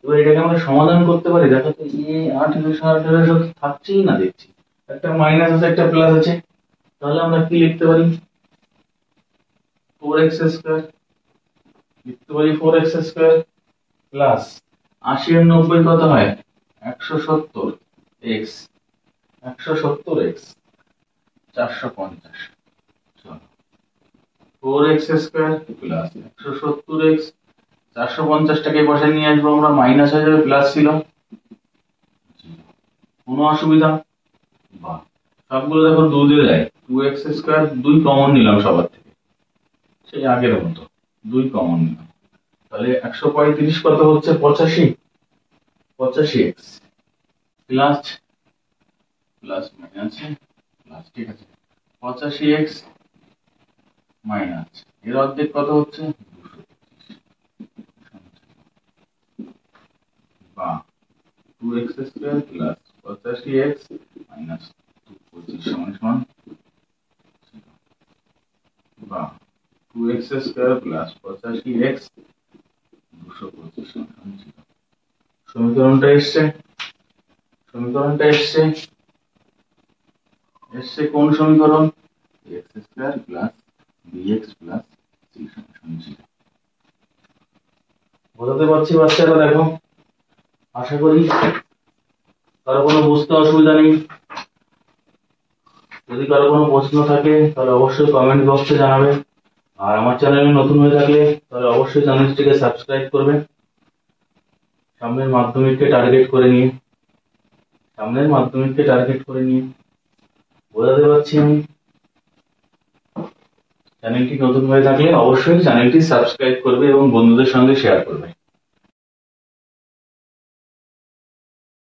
এবার এটাকে আমরা সমাধান করতে পারি। দেখো তো, 1800 থাকছেই না দেখছি, একটা মাইনাস আছে একটা প্লাস আছে। তাহলে আমরা কি লিখতে পারি? 4x স্কয়ার লিখতে পারি। 4x স্কয়ার প্লাস 80 আর 90 কত হয়? 170x, 170x 450। চলো, 4x স্কয়ার প্লাস 170x 450টাকে বসে নিয়ে আসবো আমরা, মাইনাস হয়ে যাবে, প্লাস ছিল। কোনো অসুবিধা? বাহ, সবগুলো দেখো 2 দিয়ে যায়। 2x স্কয়ার 2 কমন নিলাম সবার থেকে, সেই আগের মতো 2 কমন নিলাম। তাহলে 135 কত হচ্ছে? 85x plus plus minus plus, ঠিক আছে, 85x মাইনাস এর অর্ধেক কত হচ্ছে? 225 বা 2x square plus 85x minus 225 সমান সমান বা 2x স্কয়ার প্লাস 85x 225 সমান সমান 0। সমীকরণটা এসছে কোন সমীকরণ? x square plus bx plus c সমান সমান 0। বোঝাতে পারছি বাচ্চারা? দেখো, আশা করি কারো কোনো বুঝতে অসুবিধা নেই। যদি কারো কোনো প্রশ্ন থাকে তাহলে অবশ্যই কমেন্ট বক্সে জানাবে। আর আমার চ্যানেলে নতুন হয়ে থাকলে তাহলে অবশ্যই চ্যানেলটিকে সাবস্ক্রাইব করবে। সামনের মাধ্যমিককে টার্গেট করে নিয়ে বোঝাতে পারছি আমি? চ্যানেলটি নতুন হয়ে থাকলে অবশ্যই চ্যানেলটি সাবস্ক্রাইব করবে এবং বন্ধুদের সঙ্গে শেয়ার করবে।